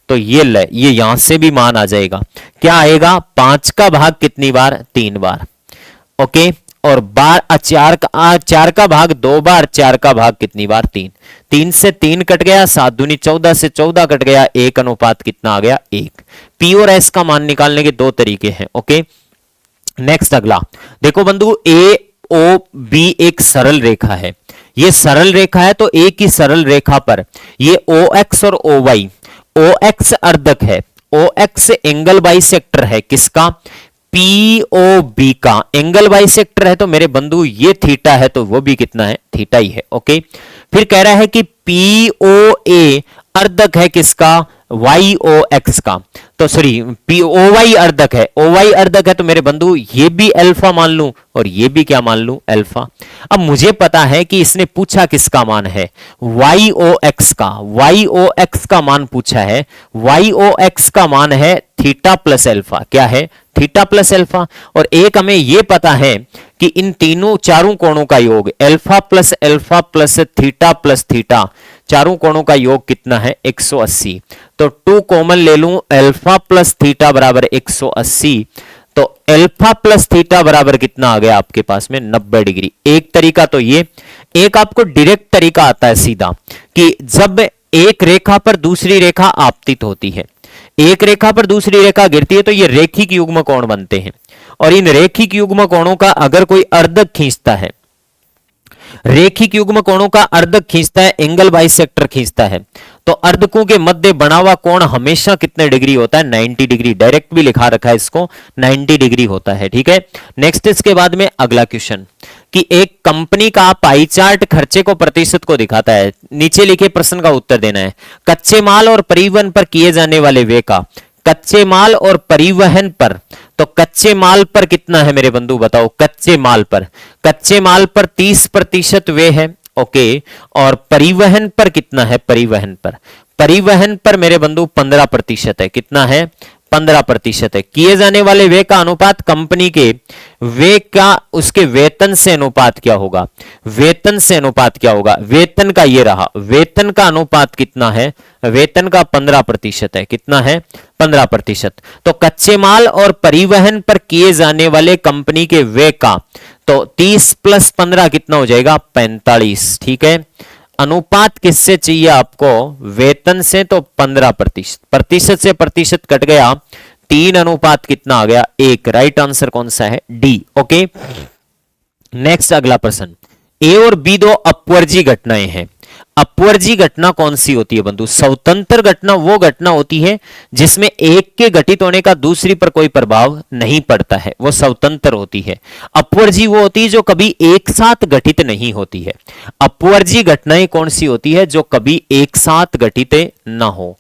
तो ये यहां से भी मान आ जाएगा, क्या आएगा 5 का भाग कितनी बार 3 बार। ओके, और 4 का भाग 2 बार, 4 का भाग कितनी बार 3, 3 से 3 कट गया, 7 दूनी 14 से 14 कट गया, 1 अनुपात कितना आ गया 1। पी और एस का मान निकालने के दो तरीके हैं। ओके, नेक्स्ट अगला देखो बंधु, ए ओ बी एक सरल रेखा है, ये सरल रेखा है तो एक ही सरल रेखा पर ये ओ एक्स और ओ वाई, ओ एक्स अर्धक है, ओ एक्स एंगल बाइसेक्टर है किसका, पी ओ बी का एंगल बाइसेक्टर है, तो मेरे बंधु ये थीटा है तो वो भी कितना है थीटा ही है। ओके, फिर कह रहा है कि पी ओ ए अर्धक है किसका वाई ओ एक्स का, तो सॉरी पी ओ वाई अर्धक है, ओ वाई अर्धक है तो मेरे बंधु ये भी अल्फा मान लूं और ये भी क्या मान लूं, अल्फा। अब मुझे पता है कि इसने पूछा किसका मान है, वाई ओ एक्स का, वाई ओ एक्स का मान पूछा है, वाई ओ एक्स का मान है थीटा प्लस अल्फा, क्या है, थीटा प्लस अल्फा। और एक हमें यह पता है कि इन तीनों चारों कोणों का योग alpha plus theta plus theta, चारों कोणों का योग कितना है, 180। तो 2 कॉमन ले लूं, अल्फा प्लस थीटा बराबर 180, तो अल्फा प्लस थीटा बराबर कितना आ गया आपके पास में, 90 डिग्री। एक तरीका तो ये, एक आपको डायरेक्ट तरीका आता है सीधा, कि जब एक रेखा पर दूसरी रेखा आपतित होती है, एक रेखा पर दूसरी रेखा गिरती है, तो ये रेखिक युग्म कोण बनते हैं। और इन रेखिक युग्म कोणों का अगर कोई अर्धक खींचता है, रेखिक युग्म कोणों का अर्धक खींचता है, एंगल बाइसेक्टर खींचता है, तो अर्धकों के मध्य बना हुआ कोण हमेशा कितने डिग्री होता है, 90 डिग्री। डायरेक्ट भी लिखा रखा है इसको, 90 डिग्री होता है, ठीक है। नेक्स्ट इसके बाद में अगला क्वेश्चन, कि एक कंपनी का पाई चार्ट खर्चे को प्रतिशत को दिखाता है, नीचे लिखे प्रश्न का उत्तर देना है। कच्चे माल और परिवहन पर किए जाने वाले व्यय का, कच्चे माल और परिवहन पर, तो कच्चे माल पर कितना है मेरे बंधु बताओ, कच्चे माल पर, कच्चे माल पर 30% व्यय है, ओके। और परिवहन पर कितना है, परिवहन पर मेरे बंधु 15% है, कितना है, 15% है। किए जाने वाले व्यय का अनुपात कंपनी के व्यय का उसके वेतन से अनुपात क्या होगा, वेतन से अनुपात क्या होगा, वेतन का ये रहा, वेतन का अनुपात कितना है, वेतन का 15% है, कितना है, 15%। तो कच्चे माल और परिवहन पर किए जाने वाले कंपनी के व्यय का, तो 30 + 15 कितना हो जाएगा, 45, ठीक है। अनुपात किससे चाहिए आपको, वेतन से, तो 15%, प्रतिशत से प्रतिशत कट गया, 3 अनुपात कितना आ गया, 1। राइट आंसर कौन सा है, डी, ओके। नेक्स्ट अगला प्रश्न, ए और बी दो अपवर्जी घटनाएं हैं, अपवर्जी घटना कौन सी होती है बंधु, स्वतंत्र घटना वो घटना होती है जिसमें एक के घटित होने का दूसरी पर कोई प्रभाव नहीं पड़ता है, वो स्वतंत्र होती है। अपवर्जी वो होती है जो कभी एक साथ घटित नहीं होती है। अपवर्जी घटनाएं कौन सी होती है, जो कभी एक साथ घटित ना हो,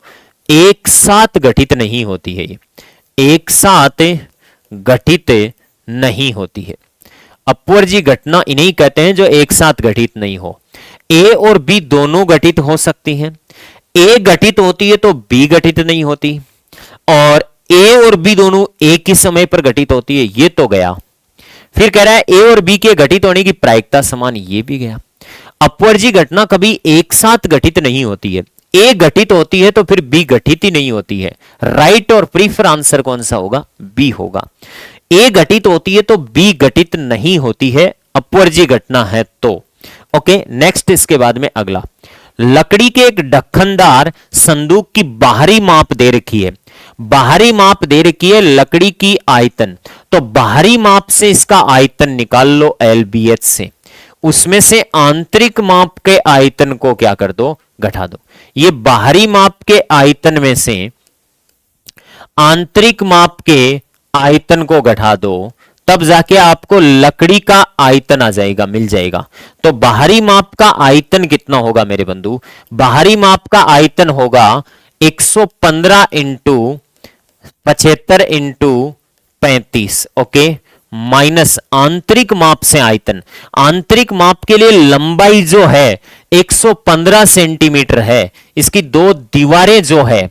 एक साथ घटित नहीं होती है, ये एक साथ घटित नहीं होती है। अपवर्जी घटना इन्हीं कहते हैं जो एक साथ घटित नहीं हो। ए और बी दोनों घटित हो सकती हैं, ए घटित होती है तो बी घटित नहीं होती, और ए और बी दोनों एक ही समय पर घटित होती है, ये तो गया। फिर कह रहा है ए और बी के घटित होने की प्रायिकता समान, ये भी गया। अपवर्जी घटना कभी एक साथ घटित नहीं होती है, ए घटित होती है तो फिर बी घटित ही नहीं होती है। राइट और प्रीफर आंसर कौन सा होगा, बी होगा। ए घटित होती है तो बी घटित नहीं होती है, अपवर्जी घटना है तो, ओके। नेक्स्ट इसके बाद में अगला, लकड़ी के एक ढक्कनदार संदूक की बाहरी माप दे रखी है, बाहरी माप दे रखी है लकड़ी की आयतन, तो बाहरी माप से इसका आयतन निकाल लो LBH से, उसमें से आंतरिक माप के आयतन को क्या कर दो, घटा दो। ये बाहरी माप के आयतन में से आंतरिक माप के आयतन को घटा दो, तब जाके आपको लकड़ी का आयतन आ जाएगा, मिल जाएगा। तो बाहरी माप का आयतन कितना होगा मेरे बंधु, बाहरी माप का आयतन होगा 115 × 75 × 35, ओके, माइनस आंतरिक माप से आयतन। आंतरिक माप के लिए लंबाई जो है 115 सेंटीमीटर है, इसकी दो दीवारें जो है,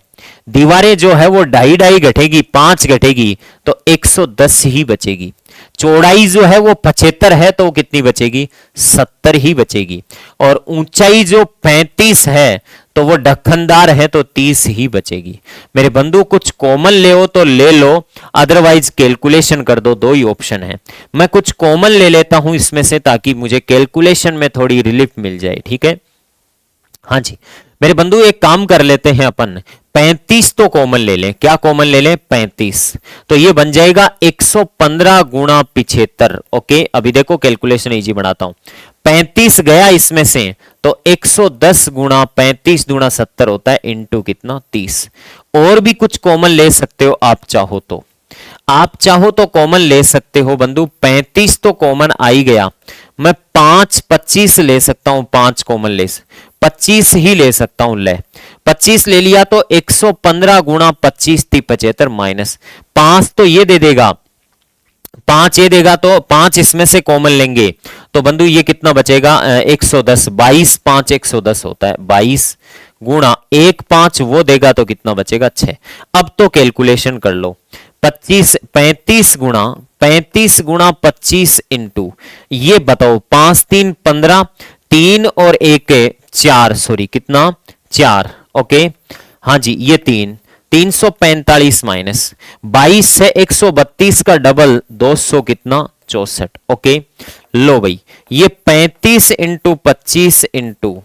दीवारें जो है वो 2.5 घटेगी, 5 घटेगी, तो 110 ही बचेगी। चौड़ाई जो है वो 75 है, तो कितनी बचेगी, 70 ही बचेगी। और ऊंचाई जो 35 है, तो वो ढक्कनदार है, तो 30 ही बचेगी। मेरे बंधु कुछ कॉमन ले हो तो ले लो, अदरवाइज कैलकुलेशन कर दो, दो ही ऑप्शन है। मैं कुछ कॉमन ले लेता हूं इसमें से, ताकि मुझे कैलकुलेशन में थोड़ी रिलीफ मिल जाए, ठीक है। हाँ जी मेरे बंधु, एक काम कर लेते हैं अपन, 35 तो कॉमन ले लें। क्या कॉमन ले लें, 35, तो ये बन जाएगा 115 × 75, ओके। अभी देखो कैलकुलेशन इजी बनाता हूं, 35 गया इसमें से, तो 110 × 35 × 70 होता है, इंटू कितना, 30। और भी कुछ कॉमन ले सकते हो आप चाहो तो, आप चाहो तो कॉमन ले सकते हो बंधु। 35 तो कॉमन आ ही गया, मैं 5 25 ले सकता हूं, 5 कॉमन ले 25 ही ले सकता हूं, ले 25 ले लिया तो 115 गुणा 25 थी 75 माइनस 5 तो ये दे देगा, 5 ये देगा तो 5 इसमें से कॉमन लेंगे तो बंधु ये कितना बचेगा 110, 22 5 110 होता है, 22 गुणा 1 5 वो देगा तो कितना बचेगा 6। अब तो कैलकुलेशन कर लो, 35 गुणा 25 इंटू ये बताओ 5 3 15, 3 और 1 4, सॉरी कितना 4, ओके हाँ जी ये 345 माइनस 22 से 132 का डबल 200 कितना 64, ओके लो भाई ये 35 इंटू 25 इंटू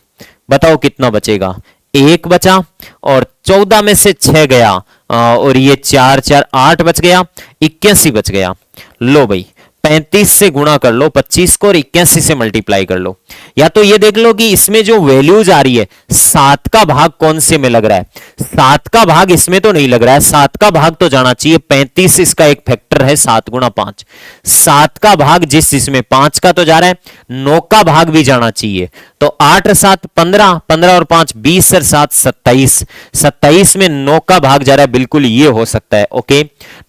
बताओ कितना बचेगा, 1 बचा और 14 में से 6 गया और ये 4 4 8 बच गया, 81 बच गया। लो भाई 35 से गुणा कर लो 25 को और 81 से मल्टीप्लाई कर लो, या तो ये देख लो कि इसमें जो वैल्यूज आ रही है 7 का भाग कौन से में लग रहा है, 7 का भाग इसमें तो नहीं लग रहा है, 7 का भाग तो जाना चाहिए 35 इसका एक फैक्टर है 7 गुणा 5, 7 का भाग जिस इसमें 5 का तो जा रहा है, 9 का भाग भी जाना चाहिए तो 8 और 7 15, 15 और 5 20 और 7 27, 27 में 9 का भाग जा रहा है, बिल्कुल ये हो सकता है, ओके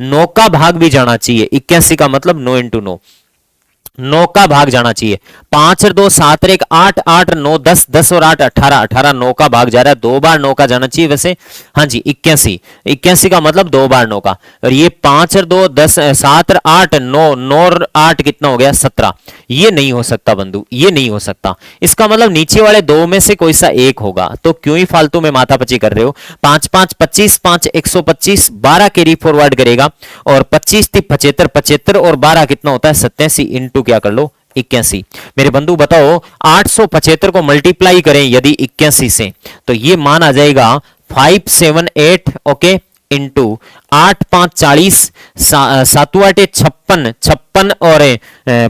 9 का भाग भी जाना चाहिए, 81 का मतलब 9 इंटू 9 का भाग जाना चाहिए, 5 और 2 7 और 1 8, 8 9 10, 10 और 8 18, 18 9 का भाग जा रहा है, 2 बार 9 का जाना चाहिए वैसे, हाँ जी 81 का मतलब 2 बार 9 का, और ये 5 और 2 10 7 और 8 9, 9 और 8 कितना हो गया 17, ये नहीं हो सकता बंधु, ये नहीं हो सकता, इसका मतलब नीचे वाले दो में से कोई सा एक होगा, तो क्यों ही फालतू में माथापच्ची कर रहे हो, 5 5 25, 5 125, 12 कैरी फॉरवर्ड करेगा और 25 थी 75, 75 और 12 कितना होता है 87 इंटू क्या कर लो 81। मेरे बंधु बताओ 875 को मल्टीप्लाई करें यदि 81 से तो ये मान आ जाएगा 578, ओके इंटू 8 5 40, 7 8 56, 56 और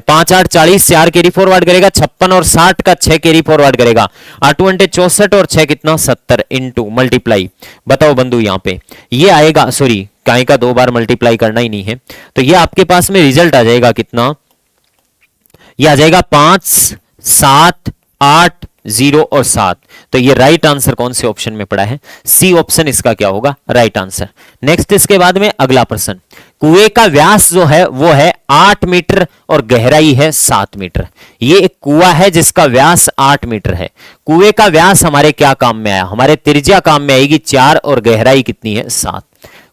5 8 40, 4 कैरी फॉरवर्ड करेगा 56 और 60 का 6 कैरी फॉरवर्ड करेगा, 8 2 64 और 6 कितना 70 इंटू मल्टीप्लाई, बताओ बंधु यहाँ पे ये आएगा, सॉरी काय का 2 बार मल्टीप्लाई करना ही नहीं है, तो ये आपके पास में रिजल्ट आ जाएगा कितना, ये आ जाएगा 5 7 8 0 और 7, तो ये राइट आंसर कौन से ऑप्शन में पड़ा है, सी ऑप्शन इसका क्या होगा राइट आंसर। नेक्स्ट इसके बाद में अगला प्रश्न, कुएं का व्यास जो है वो है 8 मीटर और गहराई है 7 मीटर, ये एक कुआं है जिसका व्यास 8 मीटर है, कुएं का व्यास हमारे क्या काम में आया, हमारे त्रिज्या काम में आएगी 4 और गहराई कितनी है 7,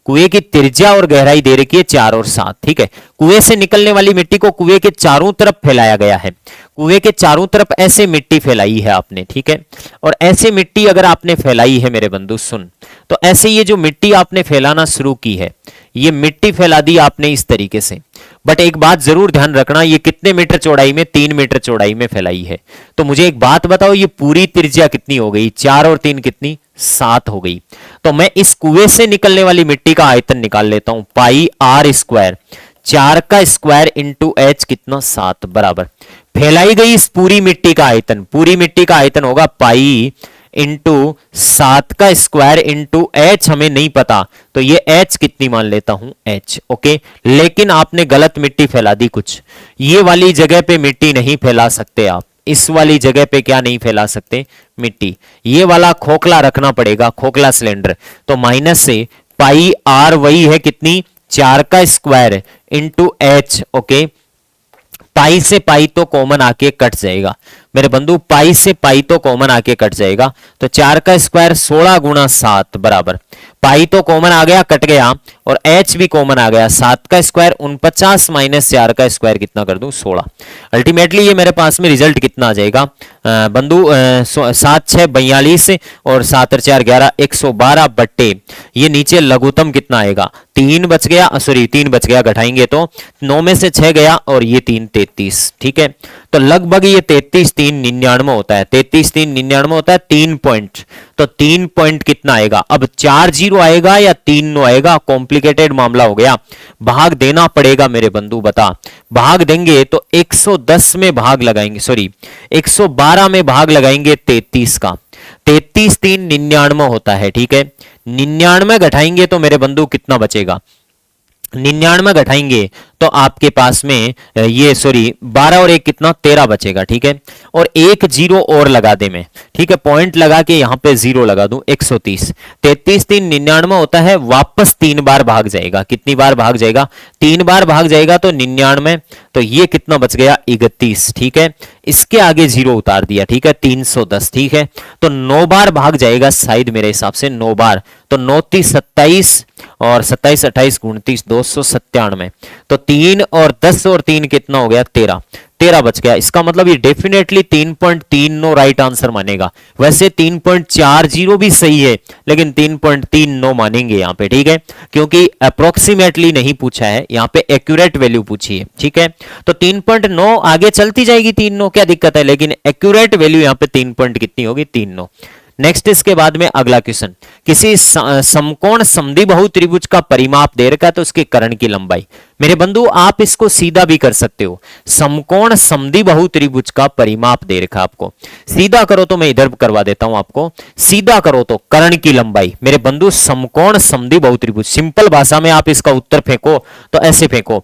कुएं की त्रिज्या और गहराई दे रखी है 4 और 7, ठीक है, कुएं से निकलने वाली मिट्टी को कुएं के चारों तरफ फैलाया गया है, कुएं के चारों तरफ ऐसे मिट्टी फैलाई है आपने, ठीक है, और ऐसे मिट्टी अगर आपने फैलाई है मेरे बंधु सुन, तो ऐसे ये जो मिट्टी आपने फैलाना शुरू की है, ये मिट्टी फैला दी आपने इस तरीके से, बट एक बात जरूर ध्यान रखना, ये कितने मीटर चौड़ाई में, 3 मीटर चौड़ाई में फैलाई है, तो मुझे एक बात बताओ ये पूरी त्रिज्या कितनी हो गई, 4 और 3 कितनी 7 हो गई, तो मैं इस कुएं से निकलने वाली मिट्टी का आयतन निकाल लेता हूं, पाई आर स्क्वायर, 4 का स्क्वायर इंटू एच कितना 7 बराबर फैलाई गई इस पूरी मिट्टी का आयतन, पूरी मिट्टी का आयतन होगा पाई इंटू 7 का स्क्वायर इंटू एच हमें नहीं पता, तो ये एच कितनी मान लेता हूं एच, ओके, लेकिन आपने गलत मिट्टी फैला दी कुछ, ये वाली जगह पे मिट्टी नहीं फैला सकते आप, इस वाली जगह पे क्या नहीं फैला सकते मिट्टी, ये वाला खोखला रखना पड़ेगा, खोखला सिलेंडर, तो माइनस से पाई आर वही है कितनी 4 का स्क्वायर इंटू एच, ओके, पाई से पाई तो कॉमन आके कट जाएगा मेरे बंधु, पाई से पाई तो कॉमन आके कट जाएगा, तो 4 का स्क्वायर 16 गुणा 7 बराबर, पाई तो कॉमन आ गया कट गया और एच भी कॉमन आ गया, 7 का स्क्वायर 49 माइनस 4 का स्क्वायर कितना कर दूं 16, अल्टीमेटली ये मेरे पास में रिजल्ट कितना आ जाएगा बंधु 7 6 42 और 7 और 4 11, 112 बट्टे ये नीचे लघुत्तम कितना आएगा 3 बच गया, सॉरी 3 बच गया, घटाएंगे तो 9 में से 6 गया और ये 3 33, ठीक है, तो लगभग ये 33 3 99 होता है, 33 3 99 होता है 3 पॉइंट, तो 3 पॉइंट कितना आएगा, अब 4 0 आएगा या 3 9 आएगा, कॉम्प्लिकेटेड मामला हो गया, भाग देना पड़ेगा मेरे बंधु, बता भाग देंगे तो 110 में भाग लगाएंगे, सॉरी 112 में भाग लगाएंगे 33 का, 33 3 99 होता है, ठीक है, 99 घटाएंगे तो मेरे बंधु कितना बचेगा, 99 घटाएंगे तो आपके पास में ये सॉरी 12 और 1 कितना 13 बचेगा, ठीक है। और एक जीरो और लगा दे मैं, ठीक है, पॉइंट लगा के यहां पे जीरो लगा दूं। 130, 33 3 99 होता है, वापस 3 बार भाग जाएगा। कितनी बार भाग जाएगा? 3 बार भाग जाएगा तो 99, तो ये कितना बच गया? 31, ठीक है। इसके आगे जीरो उतार दिया, ठीक है, 310, ठीक है। तो 9 बार भाग जाएगा शायद मेरे हिसाब से, 9 बार। तो 9 30 27 और 27 28 29 297, तो 3 और 10 और 3 कितना हो गया? 13, 13 बच गया। इसका मतलब ये डेफिनेटली 3.39 राइट आंसर मानेगा। वैसे 3.40 भी सही है, लेकिन 3.39 मानेंगे यहाँ पे, ठीक है, क्योंकि अप्रोक्सीमेटली नहीं पूछा है, यहाँ पे एक्यूरेट वैल्यू पूछी है, ठीक है। तो 3.9 आगे चलती जाएगी, 3.9 क्या दिक्कत है, लेकिन एक्यूरेट वैल्यू यहाँ पे 3 पॉइंट कितनी होगी? 3.9। नेक्स्ट इसके बाद में अगला क्वेश्चन, किसी समकोण समद्विबाहु त्रिभुज का परिमाप दे रखा है तो उसके कर्ण की लंबाई। मेरे बंधु आप इसको सीधा भी कर सकते हो, समकोण समद्विबाहु त्रिभुज का परिमाप दे रखा आपको, सीधा करो तो मैं इधर करवा देता हूं आपको, सीधा करो तो कर्ण की लंबाई। मेरे बंधु समकोण समद्विबाहु त्रिभुज, सिंपल भाषा में आप इसका उत्तर फेंको तो ऐसे फेंको,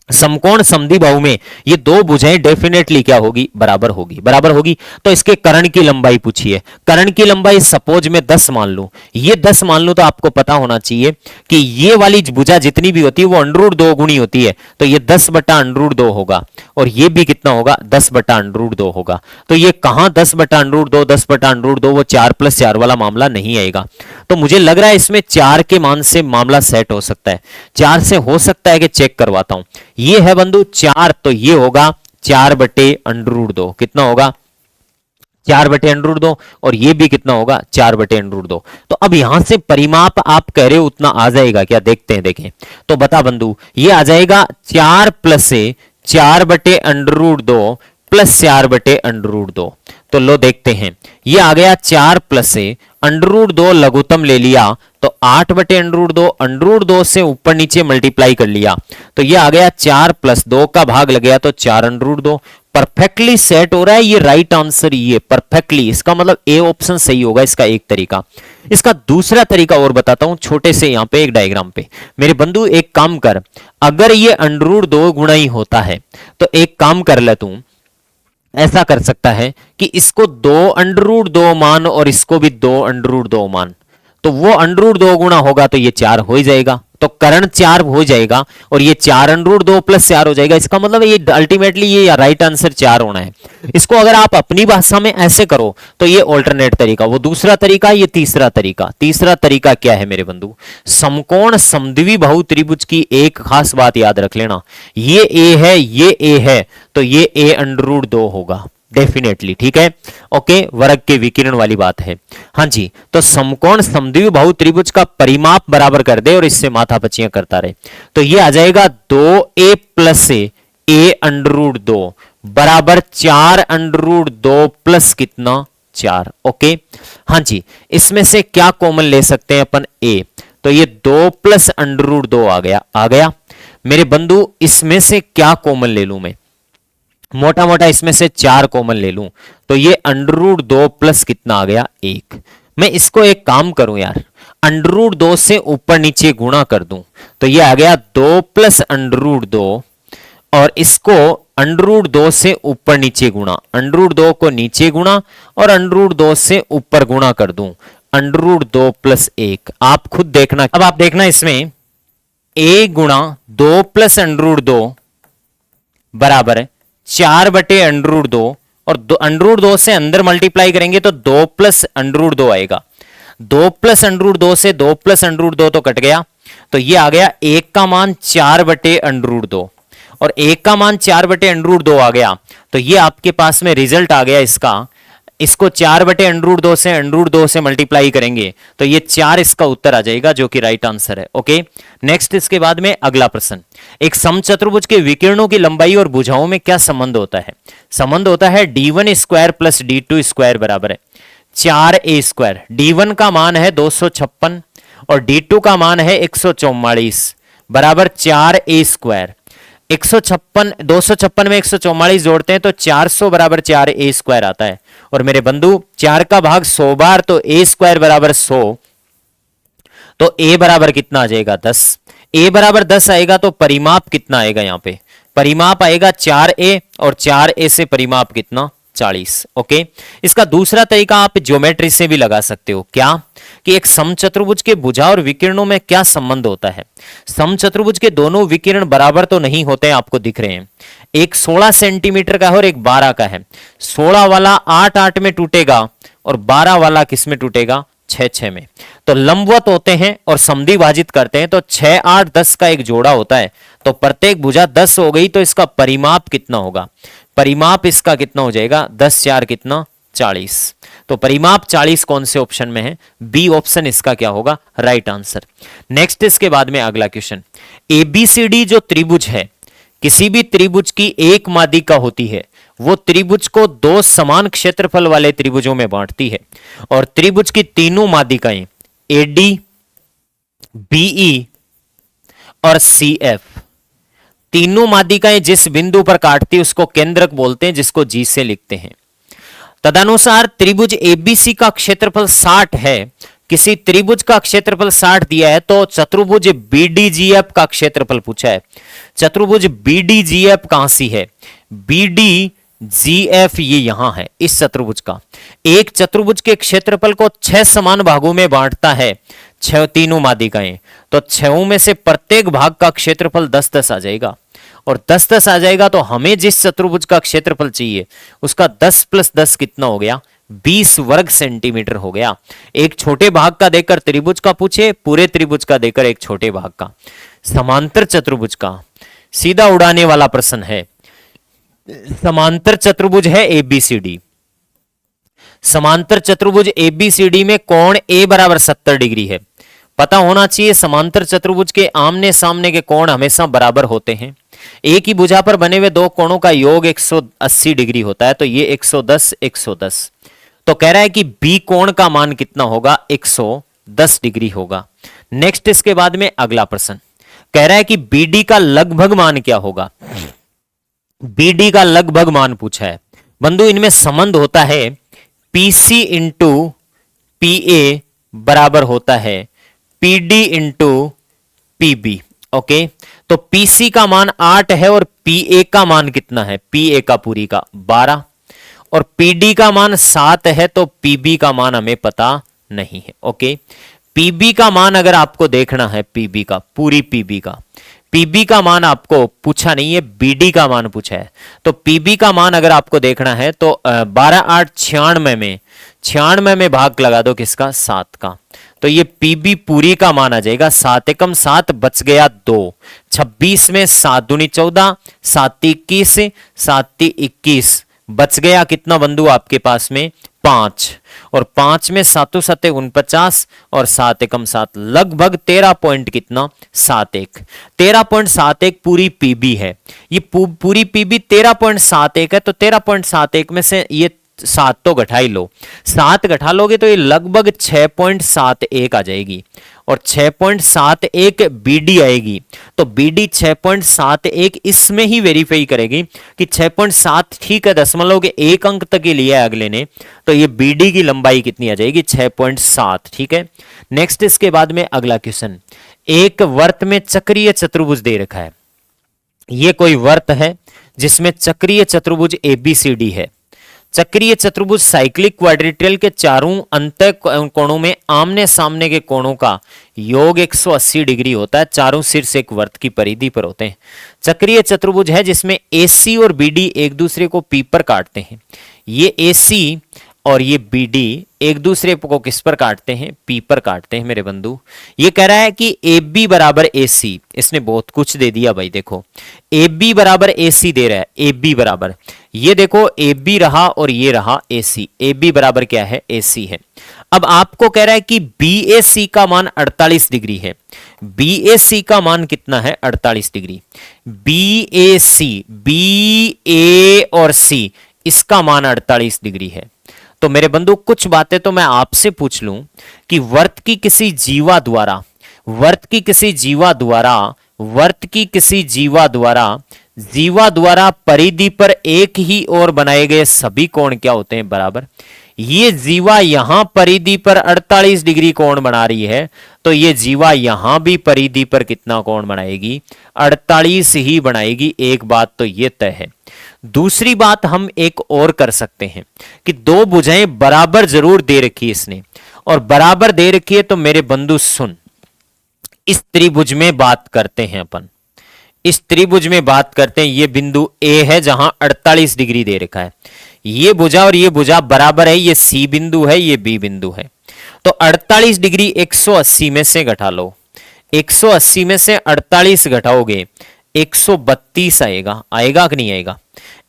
समकोण समद्विबाहु में ये दो भुजाएं डेफिनेटली क्या होगी? बराबर होगी, बराबर होगी। तो इसके कर्ण की लंबाई पूछी है, कर्ण की लंबाई सपोज में 10 मान लूं, ये 10 मान लूं, तो आपको पता होना चाहिए कि ये वाली भुजा जितनी भी होती है वो √2 गुणी होती है, तो ये 10/√2 होगा, और ये भी कितना होगा? 10/√2 होगा। तो ये कहां 10/√2 10/√2, वो 4+4 वाला मामला नहीं आएगा। तो मुझे लग रहा है इसमें 4 के मान से मामला सेट हो सकता है, 4 से हो सकता है कि चेक करवाता हूं। ये है बंधु 4, तो ये होगा 4/√2, कितना होगा? 4/√2, और ये भी कितना होगा? 4/√2। तो अब यहां से परिमाप आप कह रहे हो उतना आ जाएगा क्या? देखते हैं, देखें तो बता बंधु, ये आ जाएगा 4 + 4/√2 + 4/√2। तो लो देखते हैं, ये आ गया 4 + √2 लघुत्तम ले लिया तो 8/√2, √2 से ऊपर नीचे मल्टीप्लाई कर लिया तो ये आ गया 4 + 2 का भाग लग गया तो 4/√2। परफेक्टली सेट हो रहा है, ये राइट आंसर, ये परफेक्टली, इसका मतलब ए ऑप्शन सही होगा। इसका एक तरीका, इसका दूसरा तरीका और बताता हूं, छोटे से यहां पे एक डायग्राम पे। मेरे बंधु एक काम कर, अगर ये √2 गुणा ही होता है तो एक काम कर ले तू, ऐसा कर सकता है कि इसको 2√2 मान और इसको भी 2√2 मान, तो वो √2 गुणा होगा तो ये 4 हो ही जाएगा, तो कर्ण 4 हो जाएगा और ये 4√2 + 4 हो जाएगा। इसका मतलब ये अल्टीमेटली ये राइट आंसर 4 होना है। इसको अगर आप अपनी भाषा में ऐसे करो तो ये ऑल्टरनेट तरीका, वो दूसरा तरीका, ये तीसरा तरीका। तीसरा तरीका क्या है मेरे बंधु? समकोण समद्विबाहु त्रिभुज की एक खास बात याद रख लेना, ये ए है, ये ए है, तो ये a√2 होगा डेफिनेटली, ठीक है। ओके, वर्ग के विकिरण वाली बात है। हाँ जी, तो समकोण समद्विबाहु त्रिभुज का परिमाप बराबर कर दे और इससे माथापच्चियां करता रहे, तो ये आ जाएगा 2a + a√2 बराबर 4√2 प्लस कितना? 4। ओके, हाँ जी, इसमें से क्या कॉमन ले सकते हैं अपन? a, तो ये 2 + √2 आ गया, आ गया। मेरे बंधु इसमें से क्या कॉमन ले लूं मैं? मोटा मोटा इसमें से 4 कॉमन ले लूं तो ये √2 प्लस कितना आ गया? 1। मैं इसको एक काम करूं यार, √2 से ऊपर नीचे गुणा कर दूं तो ये आ गया 2 + √2, और इसको √2 से ऊपर नीचे गुणा, √2 को नीचे गुणा और √2 से ऊपर गुणा कर दूं, √2 + 1। आप खुद देखना, अब आप देखना इसमें a गुणा 2 + √2 बराबर है 4/√2, और √2 से अंदर मल्टीप्लाई करेंगे तो 2 + √2 आएगा। 2 + √2 से 2 + √2 तो कट गया, तो ये आ गया 1 का मान 4/√2, और 1 का मान 4/√2 आ गया, तो ये आपके पास में रिजल्ट आ गया इसका। इसको 4/√2 से √2 से मल्टीप्लाई करेंगे तो ये 4 इसका उत्तर आ जाएगा, जो कि राइट आंसर है। ओके, नेक्स्ट इसके बाद में अगला प्रश्न, एक समचतुर्भुज के विकिरणों की लंबाई और भुजाओं में क्या संबंध होता है? संबंध होता है d1² + d2² बराबर है 4a²। d1 का मान है 256 और d2 का मान है 144 बराबर 4a²। 156 256 में 144 जोड़ते हैं तो 400 बराबर 4a² आता है, और मेरे बंधु 4 का भाग 100 बार तो a² बराबर 100, तो a बराबर कितना आ जाएगा? 10। a बराबर 10 आएगा तो परिमाप कितना आएगा? यहां पे परिमाप आएगा 4a और 4a से परिमाप कितना? 40। ओके, इसका दूसरा तरीका आप ज्योमेट्री से भी लगा सकते हो। क्या कि एक समचतुर्भुज के भुजा और विकिरणों में क्या संबंध होता है? समचतुर्भुज के दोनों विकिरण बराबर तो नहीं होते, आपको दिख रहे हैं। एक 16 सेंटीमीटर का है और एक 12 का है। 16 वाला 8-8 में टूटेगा और 12 वाला किस में टूटेगा? 6-6 में। तो लंबवत होते हैं और समद्वि विभाजित करते हैं तो 6, 8, 10 का एक जोड़ा होता है, तो प्रत्येक भुजा 10 हो गई, तो इसका परिमाप कितना होगा? परिमाप इसका कितना हो जाएगा? 10 4 कितना? 40। तो परिमाप 40 कौन से ऑप्शन में है? बी ऑप्शन इसका क्या होगा? Right answer. नेक्स्ट इसके बाद में अगला क्वेश्चन, एबीसीडी जो त्रिभुज है, किसी भी त्रिभुज की एक मादिका होती है, वो त्रिभुज को दो समान क्षेत्रफल वाले त्रिभुजों में बांटती है, और त्रिभुज की तीनों मादिकाएं एडी, बीई और सीएफ, तीनों मादिकाएं जिस बिंदु पर काटती है उसको केंद्रक बोलते हैं, जिसको जी से लिखते हैं। तदनुसार त्रिभुज एबीसी का क्षेत्रफल 60 है। किसी त्रिभुज का क्षेत्रफल 60 दिया है तो चतुर्भुज बीडीजीएफ का क्षेत्रफल पूछा है। चतुर्भुज बीडीजीएफ कहां सी है? बीडीजीएफ ये यहां है, इस चतुर्भुज का। एक चतुर्भुज के क्षेत्रफल को 6 समान भागों में बांटता है, 6 तीनों मादिकाएं, तो 6 में से प्रत्येक भाग का क्षेत्रफल 10-10 आ जाएगा, और 10-10 आ जाएगा तो हमें जिस चतुर्भुज का क्षेत्रफल चाहिए उसका 10 + 10 कितना हो गया? 20 वर्ग सेंटीमीटर हो गया। एक छोटे भाग का देकर त्रिभुज का पूछे, पूरे त्रिभुज का देकर एक छोटे भाग का। समांतर चतुर्भुज का सीधा उड़ाने वाला प्रश्न है। समांतर चतुर्भुज है एबीसीडी। समांतर चतुर्भुज एबीसीडी में कोण ए बराबर 70 डिग्री है। पता होना चाहिए समांतर चतुर्भुज के आमने सामने के कोण हमेशा बराबर होते हैं। एक ही भुजा पर बने हुए दो कोणों का योग 180 डिग्री होता है, तो ये 110 110। तो कह रहा है कि बी कोण का मान कितना होगा? 110 डिग्री होगा। नेक्स्ट इसके बाद में अगला प्रश्न कह रहा है कि बीडी का लगभग मान क्या होगा? बीडी का लगभग मान पूछा है। बंधु इनमें संबंध होता है पीसी इंटू पीए बराबर होता है पीडी इंटू पीबी। ओके, तो पीसी का मान 8 है और पीए का मान कितना है? पीए का पूरी का 12, और पीडी का मान 7 है, तो पीबी का मान हमें पता नहीं है। ओके, पीबी का मान अगर आपको देखना है, पीबी का पूरी पीबी का मान आपको पूछा नहीं है, बीडी का मान पूछा है। तो पीबी का मान अगर आपको देखना है तो 12 8 96 में भाग लगा दो किसका? 7 का। तो ये पीबी पूरी का मान आ जाएगा 7 एकम 7, बच गया 2। 26 में 7 दूनी 14, 7 21, 7 21, बच गया कितना बंधु आपके पास में? 5, और 5 में 7 7 49 और 7 एकम 7, लगभग 13 पॉइंट कितना? 71। 13.71 पूरी पीबी है। ये पूरी पीबी 13.71 है, तो 13.71 में से ये 7 तो घटा ही लो, 7 घटा लोगे तो ये लगभग 6.71 आ जाएगी, और 6.71 बीडी आएगी। तो बीडी 6.71 इसमें ही वेरीफाई करेगी कि 6.7 ठीक है, दशमलव के 1 अंक तक ही लिया है अगले ने, तो ये बीडी की लंबाई कितनी आ जाएगी? 6.7। ठीक है, नेक्स्ट इसके बाद में अगला क्वेश्चन, एक वर्त में चक्रीय चतुर्भुज दे रखा है। ये कोई वर्त है जिसमें चक्रीय चतुर्भुज एबीसीडी है। चक्रीय चतुर्भुज साइक्लिक क्वाड्रिलेटरल के चारों अंत कोणों में आमने सामने के कोणों का योग 180 डिग्री होता है। चारों शीर्ष एक वर्त की परिधि पर होते हैं। चक्रीय चतुर्भुज है जिसमें एसी और बीडी एक दूसरे को पी पर काटते हैं। ये एसी और ये बीडी एक दूसरे को किस पर काटते हैं? पी पर काटते हैं मेरे बंधु। ये कह रहा है कि ए बी बराबर ए सी, इसने बहुत कुछ दे दिया भाई। देखो ए बी बराबर ए सी दे रहा है, ए बी बराबर, ये देखो ए बी रहा और ये रहा ए सी। ए बी बराबर क्या है? ए सी है। अब आपको कह रहा है कि बी ए सी का मान 48 डिग्री है। बी ए सी का मान कितना है? 48 डिग्री। बी ए सी, बी ए और सी, इसका मान 48 डिग्री है। तो मेरे बंधु कुछ बातें तो मैं आपसे पूछ लूं कि वर्त की किसी जीवा द्वारा परिधि पर एक ही ओर बनाए गए सभी कोण क्या होते हैं? बराबर। ये जीवा यहां परिधि पर 48 डिग्री कोण बना रही है, तो ये जीवा यहां भी परिधि पर कितना कोण बनाएगी? 48 ही बनाएगी। एक बात तो ये तय है। दूसरी बात हम एक और कर सकते हैं कि दो भुजाएं बराबर जरूर दे रखी है इसने, और बराबर दे रखी है, तो मेरे बंधु सुन, इस त्रिभुज में बात करते हैं अपन, इस त्रिभुज में बात करते हैं। ये बिंदु ए है जहां 48 डिग्री दे रखा है, ये भुजा और ये भुजा बराबर है, ये सी बिंदु है, ये बी बिंदु है। तो 48 डिग्री 180 में से घटा लो, 180 में से 48 घटाओगे 132 आएगा। आएगा कि नहीं आएगा?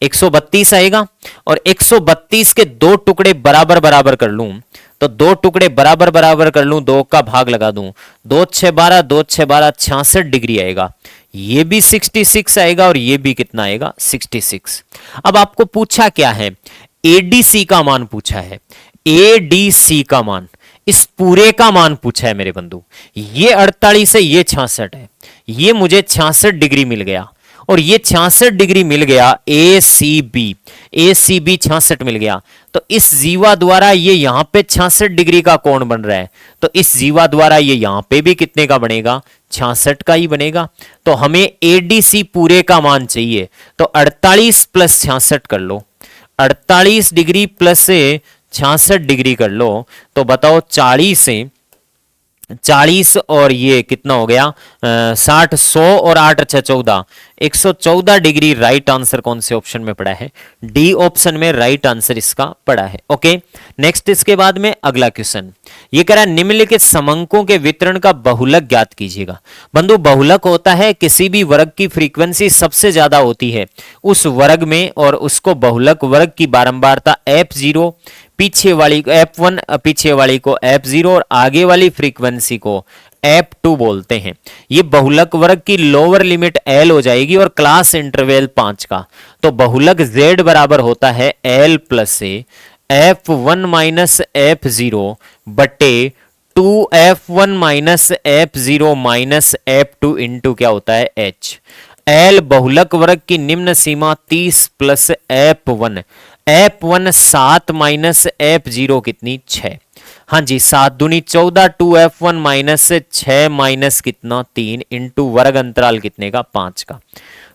132 आएगा। और 132 के दो टुकड़े बराबर बराबर कर लूं, तो दो टुकड़े बराबर बराबर कर लूं, दो का भाग लगा दूं, 2 6 12, 2 6 12, 66 डिग्री आएगा। ये भी 66 आएगा और ये भी कितना आएगा? 66। अब आपको पूछा क्या है? एडीसी का मान पूछा है, एडीसी का मान, इस पूरे का मान पूछा है मेरे बंधु। ये 48 है, ये 66 है, ये मुझे 66 डिग्री मिल गया, और ये 66 डिग्री मिल गया। ए सी बी, ए सी बी 66 मिल गया। तो इस जीवा द्वारा ये यहां पे 66 डिग्री का कोण बन रहा है, तो इस जीवा द्वारा ये यहां पे भी कितने का बनेगा? 66 का ही बनेगा। तो हमें एडीसी पूरे का मान चाहिए, तो 48 प्लस 66 कर लो, 48 डिग्री प्लस 66 डिग्री कर लो, तो बताओ 40 और ये कितना हो गया? 60, 100 और 8 अच्छा 14, 114 डिग्री राइट आंसर कौन से ऑप्शन में पड़ा है? डी ऑप्शन में राइट आंसर इसका पड़ा है। ओके, नेक्स्ट इसके बाद में अगला क्वेश्चन ये कह रहा है निम्नलिखित समंकों के वितरण का बहुलक ज्ञात कीजिएगा। बंधु, बहुलक होता है किसी भी वर्ग की फ्रीक्वेंसी सबसे ज्यादा होती है उस वर्ग में, और उसको बहुलक वर्ग की बारंबारता f0, पीछे वाली को f1, पीछे वाली को f0 और आगे वाली फ्रीक्वेंसी को f2 बोलते हैं। ये बहुलक वर्ग की लोअर लिमिट l हो जाएगी और क्लास इंटरवल 5 का। तो बहुलक z बराबर होता है l plus f1 minus f0 बटे 2f1 minus f0 minus f2 into क्या होता है? h। l बहुलक वर्ग की निम्न सीमा 30 plus f1, f1 7 minus f0 कितनी? 6। हाँ जी, 7 दूनी 14, 2f1 माइनस 6 माइनस कितना? 3 इंटू वर्ग अंतराल कितने का? 5 का।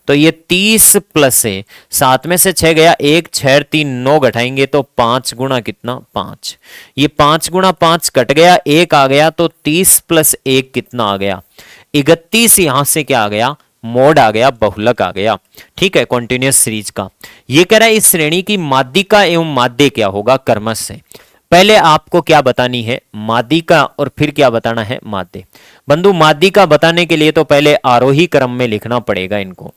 तो ये 30 प्लस 7 में से 6 गया, 1 6 3 9 घटाएंगे तो 5 गुणा कितना? 5। ये 5 गुणा 5 कट गया, 1 आ गया, तो 30 प्लस 1 कितना आ गया? 31। यहां से क्या आ गया? मोड आ गया, बहुलक आ गया। ठीक है, कॉन्टिन्यूअस सीरीज का। ये कह रहा है इस श्रेणी की माध्यिका एवं माध्य क्या होगा? क्रमश से। पहले आपको क्या बतानी है? माध्यिका, और फिर क्या बताना है? माध्य। बंधु, माध्यिका बताने के लिए तो पहले आरोही क्रम में लिखना पड़ेगा, इनको